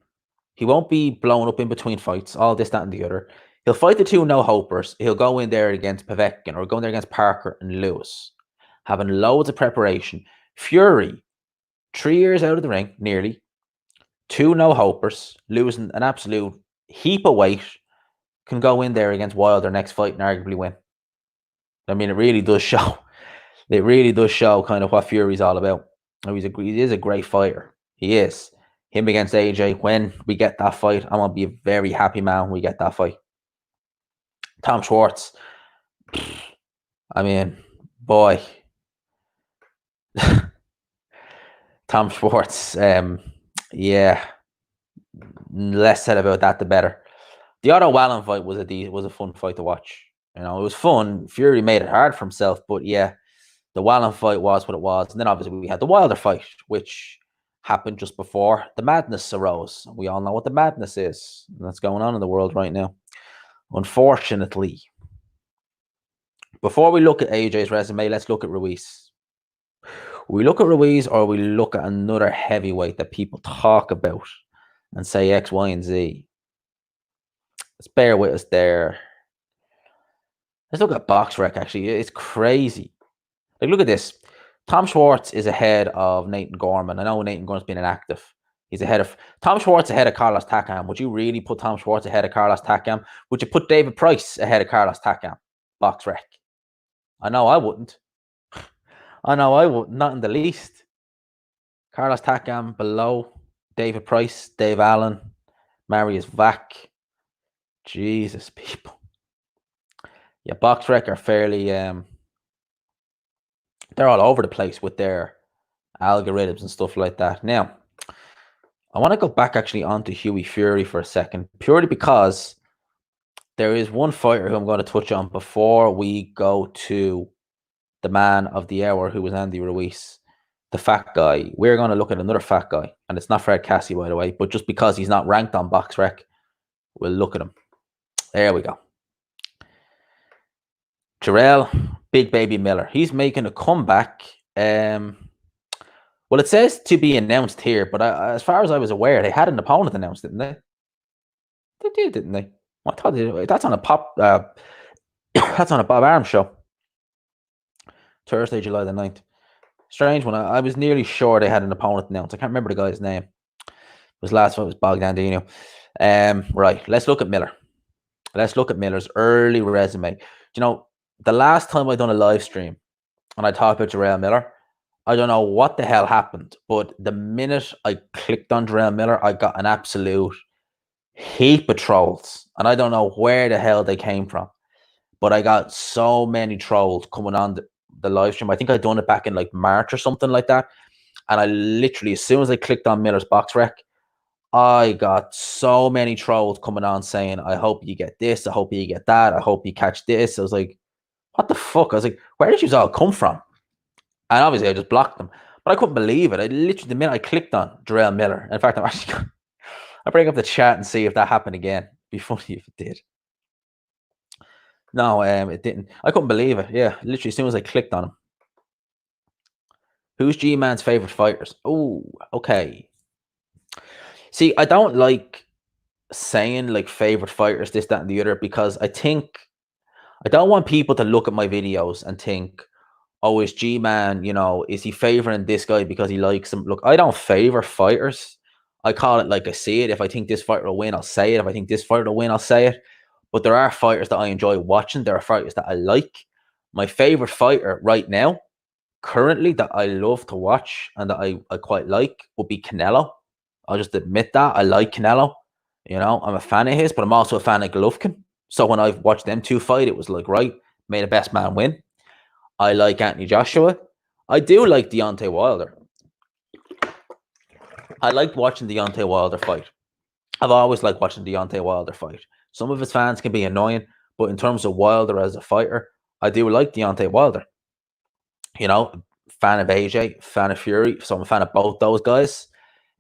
He won't be blown up in between fights, all this, that, and the other. He'll fight the two no-hopers. He'll go in there against Povetkin or go in there against Parker and Lewis, having loads of preparation. Fury, 3 years out of the ring, nearly. Two no-hopers, losing an absolute heap of weight, can go in there against Wilder next fight and arguably win. I mean, it really does show. It really does show kind of what Fury's all about. He is a great fighter. He is. Him against AJ, when we get that fight, I'm going to be a very happy man when we get that fight. Tom Schwartz. I mean, boy. Tom Schwartz. Yeah. Less said about that, the better. The Otto Wallin fight was a fun fight to watch. It was fun. Fury made it hard for himself, but yeah, the Wallin fight was what it was. And then obviously we had the Wilder fight, which happened just before the madness arose. We all know what the madness is. That's going on in the world right now, unfortunately. Before we look at AJ's resume, let's look at Ruiz. We look at Ruiz, or we look at another heavyweight that people talk about and say X, Y, and Z. Let's bear with us there. Let's look at BoxRec, actually. It's crazy. Like, look at this. Tom Schwartz is ahead of Nathan Gorman. I know Nathan Gorman's been inactive. He's ahead of Tom Schwartz, ahead of Carlos Takam. Would you really put Tom Schwartz ahead of Carlos Takam? Would you put David Price ahead of Carlos Takam? BoxRec. I know I wouldn't. I know I wouldn't. Not in the least. Carlos Takam below David Price, Dave Allen, Marius Vac. Jesus, people. Yeah, BoxRec are fairly they're all over the place with their algorithms and stuff like that. Now, I want to go back actually onto Hughie Fury for a second, purely because there is one fighter who I'm going to touch on before we go to the man of the hour, who was Andy Ruiz, the fat guy. We're going to look at another fat guy, and it's not Fred Cassie, by the way, but just because he's not ranked on BoxRec, we'll look at him. There we go. Jarrell Big Baby Miller. He's making a comeback. Well, it says to be announced here, but as far as I was aware, they had an opponent announced, didn't they? They did, didn't they? I thought that's on a that's on a Bob Arms show. Thursday, July the 9th. Strange one. I was nearly sure they had an opponent announced. I can't remember the guy's name. His last fight was Bogdan. Right. Let's look at Miller. Let's look at Miller's early resume. The last time I done a live stream and I talked about Jarrell Miller, I don't know what the hell happened, but the minute I clicked on Jarrell Miller, I got an absolute heap of trolls, and I don't know where the hell they came from, but I got so many trolls coming on the live stream. I think I done it back in like March or something like that, and I literally, as soon as I clicked on Miller's BoxRec, I got so many trolls coming on saying, I hope you get this, I hope you get that, I hope you catch this. I was like, what the fuck? I was like, where did you all come from? And obviously I just blocked them, but I couldn't believe it. I literally, the minute I clicked on Jarrell Miller, in fact, I'll bring up the chat and see if that happened again. It'd be funny if it did. No, it didn't. I couldn't believe it. Yeah, literally as soon as I clicked on him. Who's G-Man's favorite fighters? Oh, okay. See, I don't like saying like favorite fighters, this, that, and the other, because I don't want people to look at my videos and think, oh, is G-Man, is he favoring this guy because he likes him? Look, I don't favor fighters. I call it like I see it. If I think this fighter will win, I'll say it. If I think this fighter will win, I'll say it. But there are fighters that I enjoy watching. There are fighters that I like. My favorite fighter right now, currently, that I love to watch and that I quite like would be Canelo. I'll just admit that. I like Canelo. I'm a fan of his, but I'm also a fan of Golovkin. So when I've watched them two fight, it was like, right, may the best man win. I like Anthony Joshua. I do like Deontay Wilder. I liked watching Deontay Wilder fight. I've always liked watching Deontay Wilder fight. Some of his fans can be annoying, but in terms of Wilder as a fighter, I do like Deontay Wilder. You know, fan of AJ, fan of Fury, so I'm a fan of both those guys.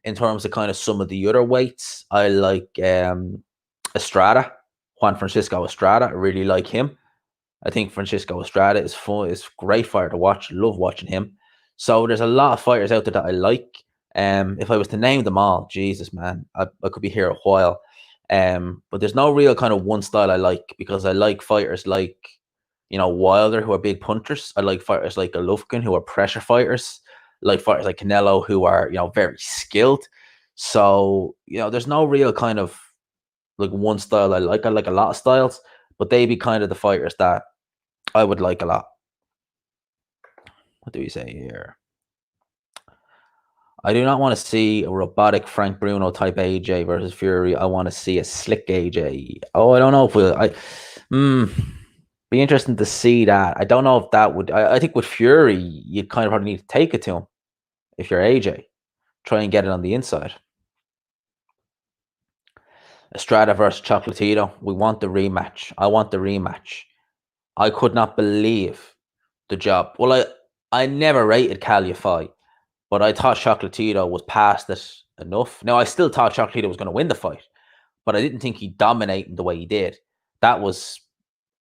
In terms of kind of some of the other weights, I like Estrada, Juan Francisco Estrada. I really like him. I think Francisco Estrada is fun. Is a great fighter to watch. Love watching him. So there's a lot of fighters out there that I like. If I was to name them all, Jesus, man, I could be here a while. But there's no real kind of one style I like, because I like fighters like, Wilder, who are big punchers. I like fighters like Golovkin, who are pressure fighters. I like fighters like Canelo, who are, very skilled. So, there's no real kind of like one style I like. I like a lot of styles, but they be kind of the fighters that I would like a lot. What do we say here? I do not want to see a robotic Frank Bruno type AJ versus Fury. I want to see a slick AJ. Oh, I don't know if be interesting to see that. I don't know if that would. I think with Fury, you kind of probably need to take it to him if you're AJ. Try and get it on the inside. Estrada versus Chocolatito. We want the rematch. I want the rematch. I could not believe the job. Well, I never rated Calya fight, but I thought Chocolatito was past it enough. Now, I still thought Chocolatito was going to win the fight, but I didn't think he'd dominate in the way he did. That was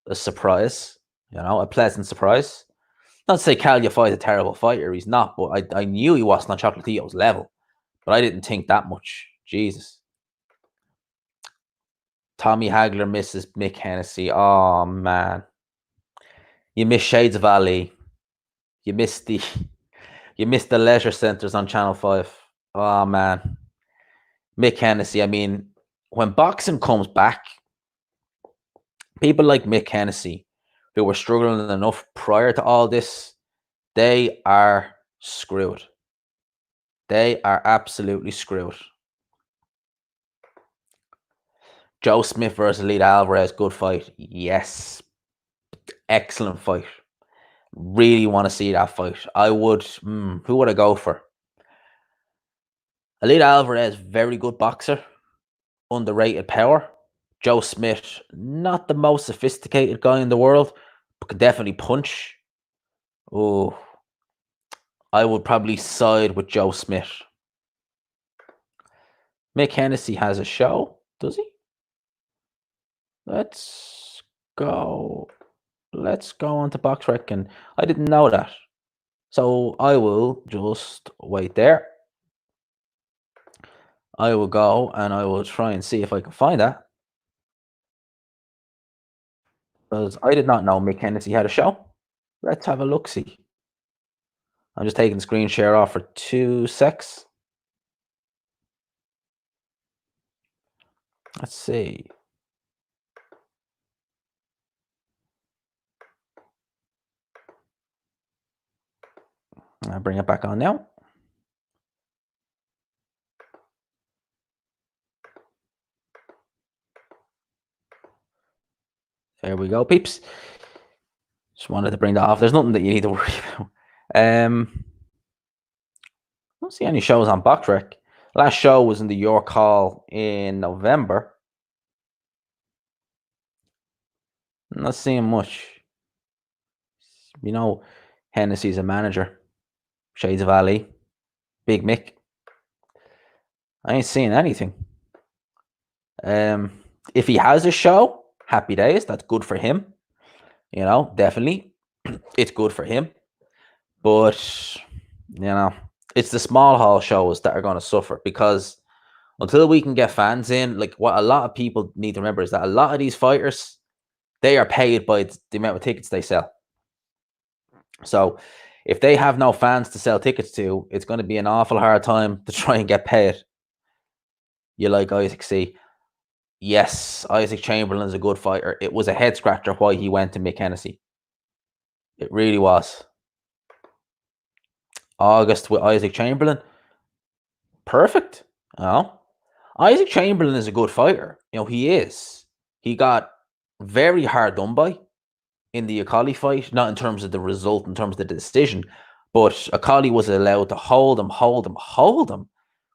a surprise, a pleasant surprise. Not to say Calya fight is a terrible fighter. He's not, but I knew he wasn't on Chocolatito's level, but I didn't think that much. Jesus. Tommy Hagler misses Mick Hennessy. Oh, man. You miss Shades of Ali. You missed the leisure centers on Channel 5. Oh, man. Mick Hennessy. I mean, when boxing comes back, people like Mick Hennessy, who were struggling enough prior to all this, they are screwed. They are absolutely screwed. Joe Smith versus Elite Alvarez, good fight. Yes. Excellent fight. Really want to see that fight. I would. Who would I go for? Elite Alvarez, very good boxer. Underrated power. Joe Smith, not the most sophisticated guy in the world, but can definitely punch. Oh, I would probably side with Joe Smith. Mick Hennessy has a show, does he? Let's go on to BoxRec, and I didn't know that. So I will just wait there. I will go and I will try and see if I can find that. Because I did not know Mick Hennessy had a show. Let's have a look-see. I'm just taking the screen share off for 2 secs. Let's see. I'll bring it back on now. There we go, peeps. Just wanted to bring that off. There's nothing that you need to worry about. I don't see any shows on BoxRec. Last show was in the York Hall in November. I'm not seeing much. Hennessy's a manager. Shades of Ali. Big Mick. I ain't seeing anything. If he has a show, happy days. That's good for him. Definitely. It's good for him. But, it's the small hall shows that are going to suffer, because until we can get fans in, like what a lot of people need to remember is that a lot of these fighters, they are paid by the amount of tickets they sell. So if they have no fans to sell tickets to, it's going to be an awful hard time to try and get paid. You like Isaac C. Yes, Isaac Chamberlain is a good fighter. It was a head scratcher why he went to Mick Hennessy. It really was. August with Isaac Chamberlain. Perfect. Isaac Chamberlain is a good fighter. He is. He got very hard done by in the Akali fight, not in terms of the result, in terms of the decision, but Akali was allowed to hold him,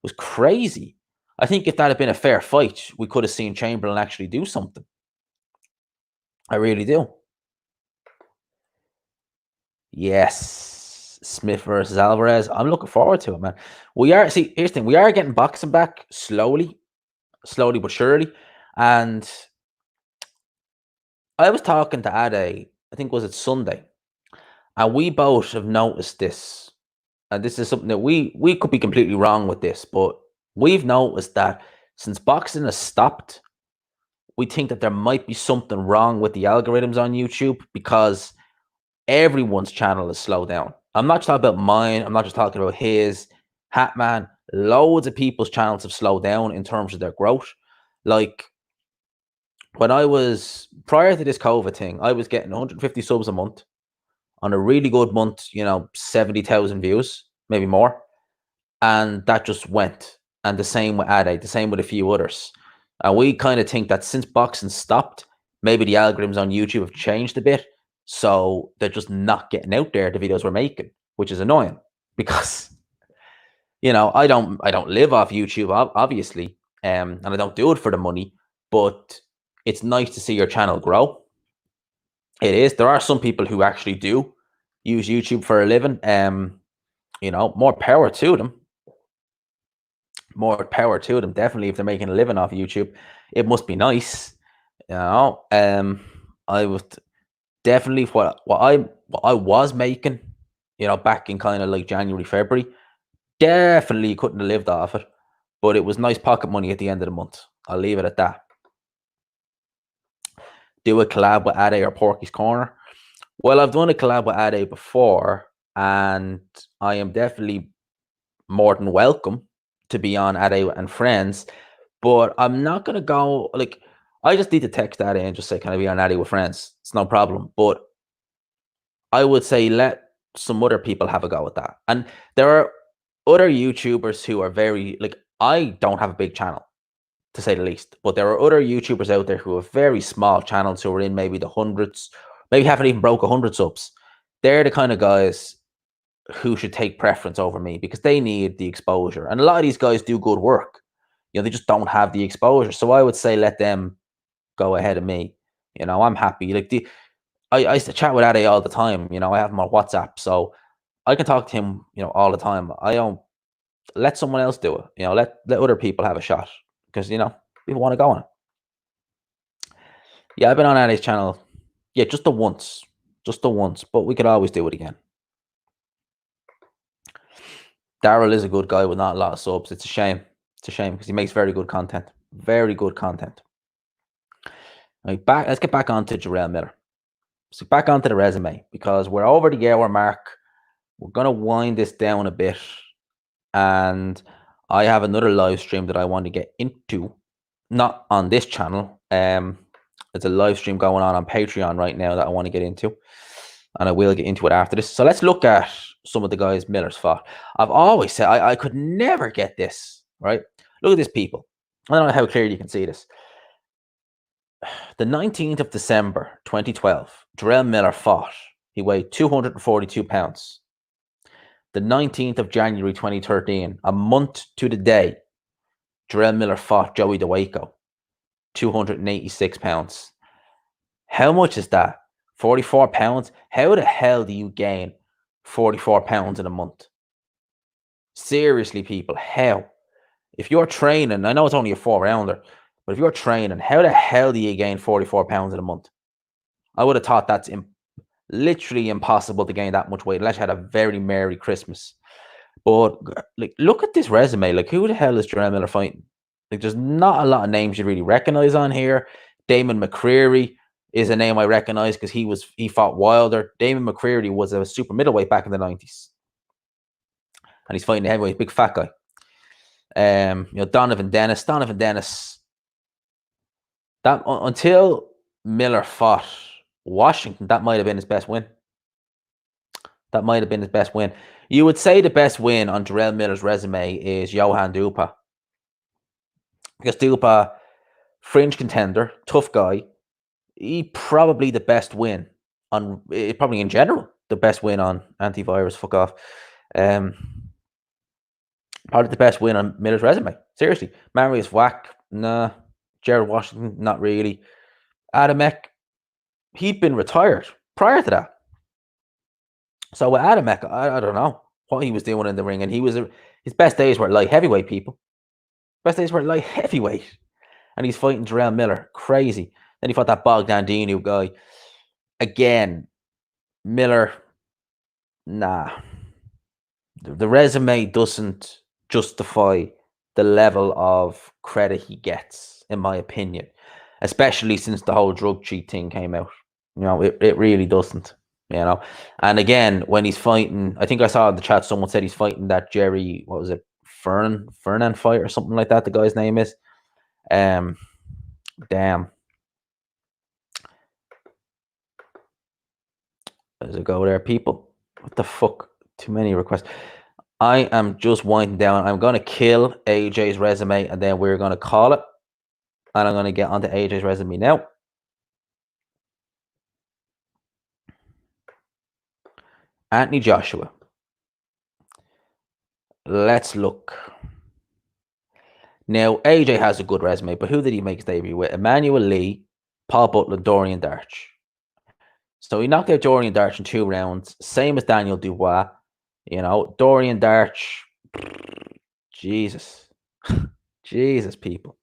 was crazy. I think if that had been a fair fight, we could have seen Chamberlain actually do something. I really do. Yes, Smith versus Alvarez. I'm looking forward to it, man. Here's the thing: we are getting boxing back slowly but surely. And I was talking to Ade, I think was it Sunday, and we both have noticed this. And this is something that we could be completely wrong with this, but we've noticed that since boxing has stopped, we think that there might be something wrong with the algorithms on YouTube because everyone's channel is slowed down. I'm not just talking about mine. I'm not just talking about his, Hatman. Loads of people's channels have slowed down in terms of their growth. Like when I was prior to this COVID thing, I was getting 150 subs a month. On a really good month, 70,000 views, maybe more. And that just went. And the same with Ade, the same with a few others. And we kind of think that since boxing stopped, maybe the algorithms on YouTube have changed a bit. So they're just not getting out there, the videos we're making, which is annoying because, I don't live off YouTube, obviously. And I don't do it for the money, but it's nice to see your channel grow. It is. There are some people who actually do use YouTube for a living. More power to them. More power to them. Definitely, if they're making a living off YouTube, it must be nice. I would definitely what I was making, back in kind of like January, February, definitely couldn't have lived off it. But it was nice pocket money at the end of the month. I'll leave it at that. Do a collab with Ade or Porky's Corner. Well, I've done a collab with Ade before, and I am definitely more than welcome to be on Ade and Friends. But I'm not gonna go like I just need to text Ade and just say, "Can I be on Ade with Friends?" It's no problem. But I would say let some other people have a go at that. And there are other YouTubers who are very like I don't have a big channel, to say the least. But there are other YouTubers out there who have very small channels who are in maybe the hundreds, maybe haven't even broke 100 subs. They're the kind of guys who should take preference over me because they need the exposure. And a lot of these guys do good work. They just don't have the exposure. So I would say let them go ahead of me. I'm happy. Like I used to chat with Ade all the time. I have him on WhatsApp, so I can talk to him, all the time. I don't let someone else do it. Let other people have a shot because people want to go on it. Yeah, I've been on Ade's channel. Yeah, just the once, but we could always do it again. Jarrell is a good guy with not a lot of subs. It's a shame. It's a shame because he makes very good content. Very good content. Right, let's get back on to Jarrell Miller. So back onto the resume because we're over the hour mark. We're going to wind this down a bit. And I have another live stream that I want to get into. Not on this channel. There's a live stream going on Patreon right now that I want to get into. And I will get into it after this. So let's look at some of the guys Miller's fought. I've always said I could never get this, right? Look at this, people. I don't know how clearly you can see this. The 19th of December, 2012, Jarrell Miller fought. He weighed 242 pounds. The 19th of January, 2013, a month to the day, Jarrell Miller fought Joey DeWaco, 286 pounds. How much is that? 44 pounds? How the hell do you gain 44 pounds in a month? Seriously, people, how? If you're training, I know it's only a 4-rounder, but if you're training, how the hell do you gain 44 pounds in a month? I would have thought that's literally impossible to gain that much weight unless you had a very merry Christmas. But like, look at this resume. Like, who the hell is Jarrell Miller fighting? Like, there's not a lot of names you really recognize on here. Damon McCreary is a name I recognize because he fought Wilder. Damon McCreary was a super middleweight back in the 90s, and he's fighting a heavyweight, big fat guy. Donovan Dennis. That until Miller fought Washington, that might have been his best win. You would say the best win on Jarrell Miller's resume is Johan Dupa. Because Dupa, fringe contender, tough guy. He probably the best win on, probably in general, the best win on antivirus. Fuck off. Probably the best win on Miller's resume. Seriously. Marius whack. Nah. Jared Washington, not really. Adamek, he'd been retired prior to that. So with Adamek, I don't know what he was doing in the ring. And his best days were light heavyweight, people. Best days were light heavyweight. And he's fighting Jarrell Miller. Crazy. Then he fought that Bogdan guy. Again, Miller, nah. The resume doesn't justify the level of credit he gets, in my opinion, especially since the whole drug cheat thing came out. It really doesn't, And again, when he's fighting, I think I saw in the chat someone said he's fighting that Jerry, what was it, Fernan fight or something like that, the guy's name is. Damn. Does it go there, people? What the fuck? Too many requests. I am just winding down. I'm going to kill AJ's resume, and then we're going to call it. And I'm going to get onto AJ's resume now. Anthony Joshua. Let's look. Now, AJ has a good resume, but who did he make his debut with? Emmanuel Lee, Paul Butler, Dorian Darch. So he knocked out Dorian Darch in 2 rounds, same as Daniel Dubois. Dorian Darch, Jesus. Jesus, people.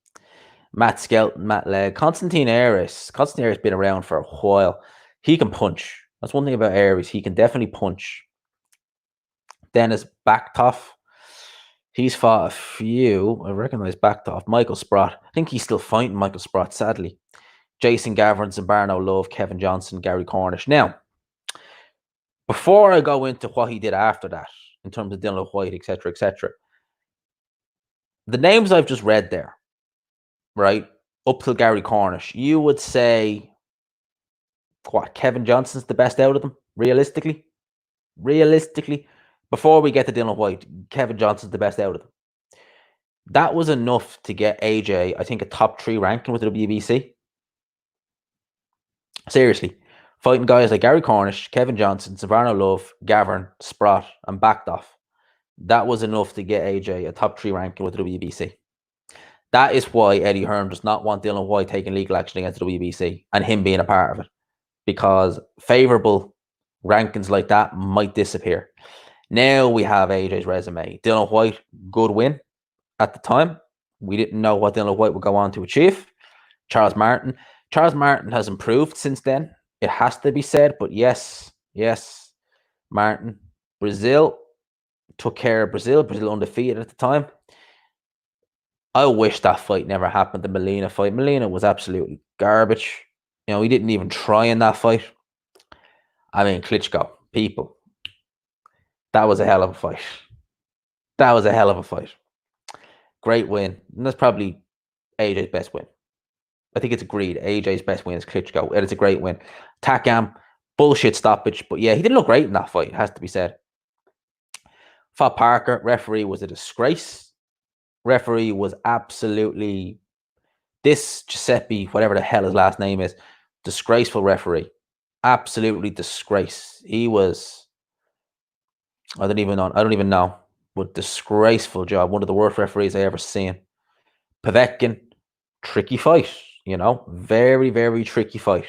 Matt Skelton, Matt Legg, Constantine Aries. Constantine Aries has been around for a while. He can punch. That's one thing about Aries. He can definitely punch. Dennis Backtoff. He's fought a few. I recognize Backtoff. Michael Sprott. I think he's still fighting Michael Sprott, sadly. Jason Gavin, Zambarno Love, Kevin Johnson, Gary Cornish. Now, before I go into what he did after that, in terms of Dillian Whyte, etc., the names I've just read there, right, up till Gary Cornish, you would say, what, Kevin Johnson's the best out of them, realistically? Realistically, before we get to Dillian Whyte, Kevin Johnson's the best out of them. That was enough to get AJ, I think, a top 3 ranking with the WBC. Seriously, fighting guys like Gary Cornish, Kevin Johnson, Zambarno Love, Gavin, Sprott, and Backtoff. That was enough to get AJ a top 3 ranking with the WBC. That is why Eddie Hearn does not want Dillian Whyte taking legal action against the WBC and him being a part of it, because favorable rankings like that might disappear. Now we have AJ's resume. Dillian Whyte, good win at the time. We didn't know what Dillian Whyte would go on to achieve. Charles Martin has improved since then. It has to be said, but yes, Martin. Brazil took care of Brazil. Brazil undefeated at the time. I wish that fight never happened, the Molina fight. Molina was absolutely garbage. He didn't even try in that fight. I mean, Klitschko, people. That was a hell of a fight. Great win. And that's probably AJ's best win. I think it's agreed. AJ's best win is Klitschko. And it's a great win. Takam, bullshit stoppage. But yeah, he didn't look great in that fight, it has to be said. Fought Parker. Referee was a disgrace. Referee was absolutely, this Giuseppe, whatever the hell his last name is, disgraceful referee. Absolutely disgrace. He was, I don't even know, but disgraceful job. One of the worst referees I ever seen. Povetkin, tricky fight, very, very tricky fight.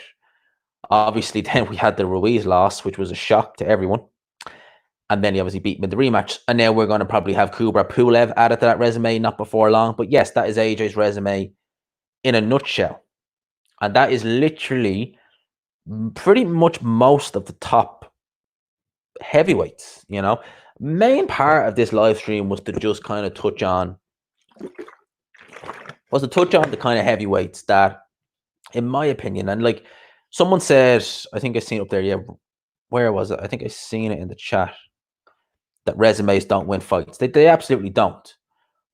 Obviously, then we had the Ruiz loss, which was a shock to everyone. And then he obviously beat him in the rematch. And now we're going to probably have Kubrat Pulev added to that resume, not before long. But yes, that is AJ's resume in a nutshell. And that is literally pretty much most of the top heavyweights, Main part of this live stream was to just kind of touch on the kind of heavyweights that, in my opinion, and like someone said, I think I seen it up there, yeah, where was it? I think I seen it in the chat, that resumes don't win fights. They absolutely don't.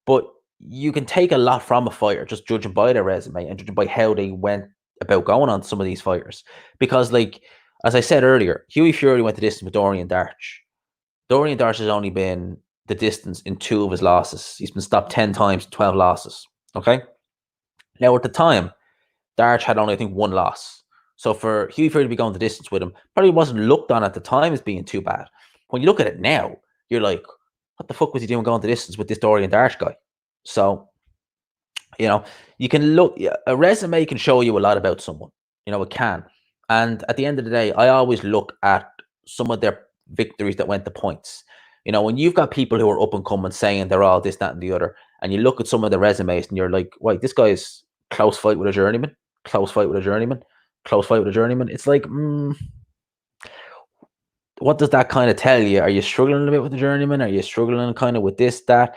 But you can take a lot from a fighter just judging by their resume and judging by how they went about going on some of these fighters. Because, like, as I said earlier, Hughie Fury went the distance with Dorian Darch. Dorian Darch has only been the distance in 2 of his losses. He's been stopped 10 times, 12 losses. Okay? Now, at the time, Darch had only, I think, 1 loss. So for Hughie Fury to be going the distance with him, probably wasn't looked on at the time as being too bad. When you look at it now, you're like, what the fuck was he doing going the distance with this Dorian Darch guy? So, you can look, a resume can show you a lot about someone. It can. And at the end of the day, I always look at some of their victories that went to points. When you've got people who are up and coming saying they're all this, that, and the other, and you look at some of the resumes and you're like, wait, this guy's close fight with a journeyman, close fight with a journeyman, close fight with a journeyman. It's like, what does that kind of tell you? Are you struggling a bit with the journeyman? Are you struggling kind of with this, that?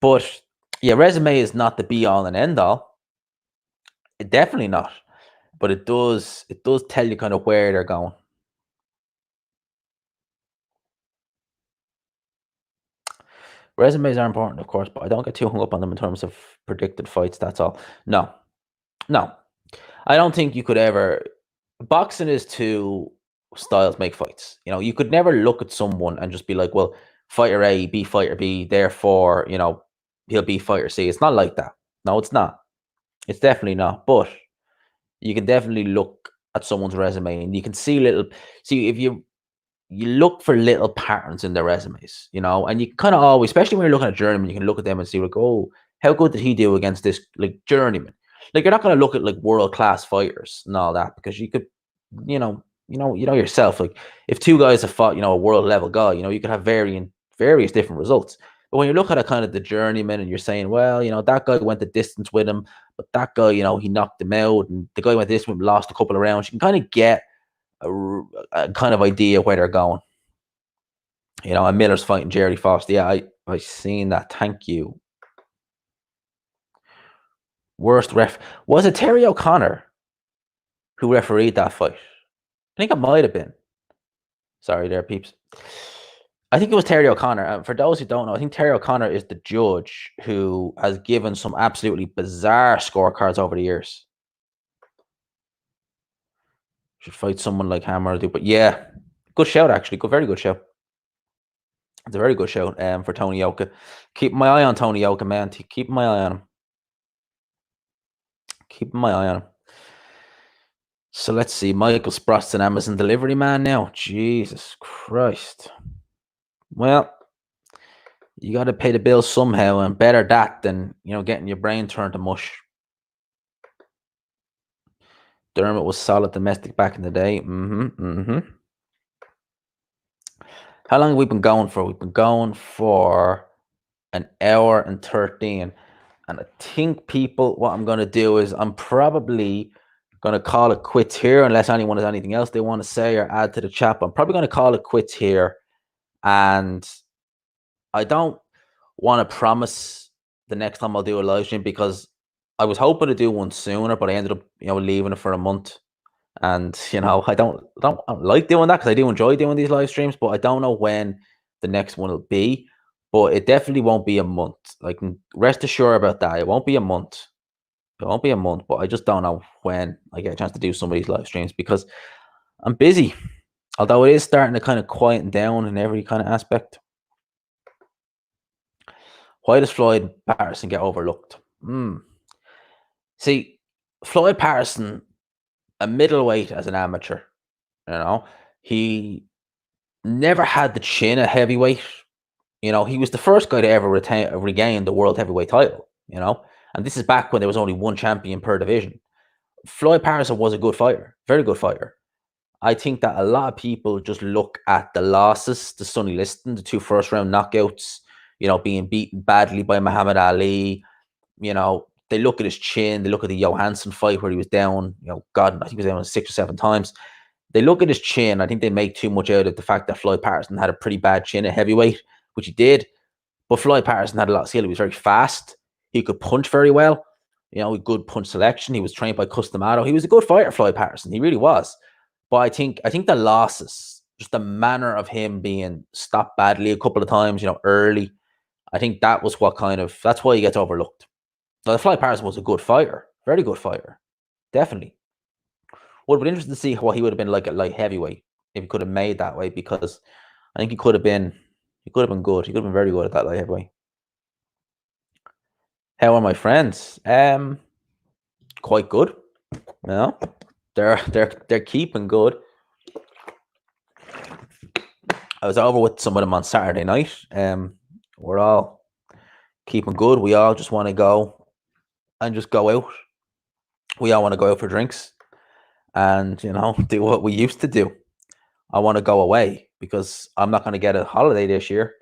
But yeah, resume is not the be all and end all. Definitely not. But it does tell you kind of where they're going. Resumes are important, of course, but I don't get too hung up on them in terms of predicted fights. That's all. No, I don't think you could ever. Boxing is two styles make fights. You could never look at someone and just be like, well, fighter A beat fighter B, therefore, he'll beat fighter C. It's not like that. No, it's not. It's definitely not. But you can definitely look at someone's resume and you can see if you look for little patterns in their resumes, and you kind of always, especially when you're looking at journeyman, you can look at them and see like, oh, how good did he do against this like journeyman? Like, you're not going to look at like world class fighters and all that, because you could, yourself, like if two guys have fought, a world level guy, you could have various different results. But when you look at a kind of the journeyman and you're saying, well, that guy went the distance with him, but that guy, he knocked him out, and the guy went this with him, lost a couple of rounds, you can kind of get a kind of idea where they're going. And Miller's fighting Jerry Foster. Yeah, I seen that. Thank you. Worst ref. Was it Terry O'Connor who refereed that fight? I think it might have been. Sorry there, peeps. I think it was Terry O'Connor. For those who don't know, I think Terry O'Connor is the judge who has given some absolutely bizarre scorecards over the years. Should fight someone like Hammer, but yeah, good shout actually. Very good shout. It's a very good shout for Tony Yoka. Keep my eye on Tony Yoka, man. Keep my eye on him. Keep my eye on him. So let's see. Michael Sprott's an Amazon delivery man now. Jesus Christ. Well, you got to pay the bills somehow, and better that than, getting your brain turned to mush. Dermot was solid domestic back in the day. How long have we been going for? We've been going for an hour and 13. And I think, people, what I'm going to do is I'm probably going to call it quits here, unless anyone has anything else they want to say or add to the chat. I'm probably going to call it quits here. And I don't want to promise the next time I'll do a live stream, because I was hoping to do one sooner, but I ended up, leaving it for a month. And, I don't like doing that, because I do enjoy doing these live streams, but I don't know when the next one will be. But it definitely won't be a month. Like, rest assured about that. It won't be a month. It won't be a month, but I just don't know when I get a chance to do some of these live streams, because I'm busy. Although it is starting to kind of quieten down in every kind of aspect. Why does Floyd Patterson get overlooked? See, Floyd Patterson, a middleweight as an amateur, he never had the chin of heavyweight. He was the first guy to ever regain the world heavyweight title, and this is back when there was only one champion per division. Floyd Patterson was a good fighter, very good fighter. I think that a lot of people just look at the losses to Sonny Liston, the 2 first-round knockouts, being beaten badly by Muhammad Ali. They look at his chin, they look at the Johansson fight where he was down, God, I think he was down 6 or 7 times. They look at his chin. I think they make too much out of the fact that Floyd Patterson had a pretty bad chin at heavyweight, which he did. But Floyd Patterson had a lot of skill. He was very fast. He could punch very well. Good punch selection. He was trained by Customato. He was a good fighter, Floyd Patterson. He really was. But I think the losses, just the manner of him being stopped badly a couple of times, early, I think that was that's why he gets overlooked. Now, Floyd Patterson was a good fighter, very good fighter, definitely. Would have been interesting to see what he would have been like at light heavyweight if he could have made that way, because I think he could have been good. He could have been very good at that light heavyweight. How are my friends? Quite good. They're keeping good. I was over with some of them on Saturday night. We're all keeping good. We all just want to go and just go out. We all want to go out for drinks and, do what we used to do. I want to go away because I'm not going to get a holiday this year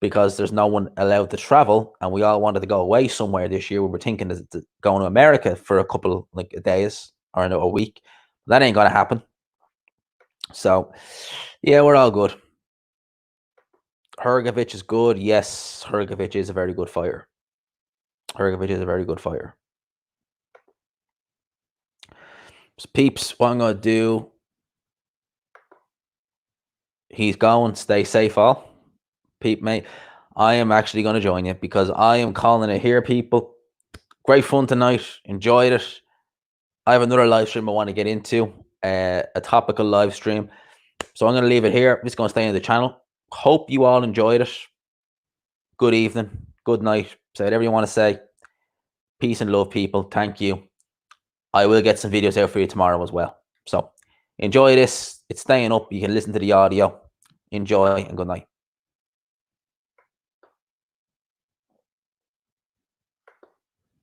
because there's no one allowed to travel, and we all wanted to go away somewhere this year. We were thinking of going to America for a couple days or a week. That ain't going to happen. So, yeah, we're all good. Hrgovic is good. Yes, Hrgovic is a very good fighter. So peeps, what I'm going to do, he's going. Stay safe, all. Peep, mate. I am actually going to join you because I am calling it here, people. Great fun tonight. Enjoyed it. I have another live stream I want to get into, a topical live stream. So I'm going to leave it here. I'm just going to stay on the channel. Hope you all enjoyed it. Good evening. Good night. Say whatever you want to say. Peace and love, people. Thank you. I will get some videos out for you tomorrow as well. So enjoy this. It's staying up. You can listen to the audio. Enjoy and good night.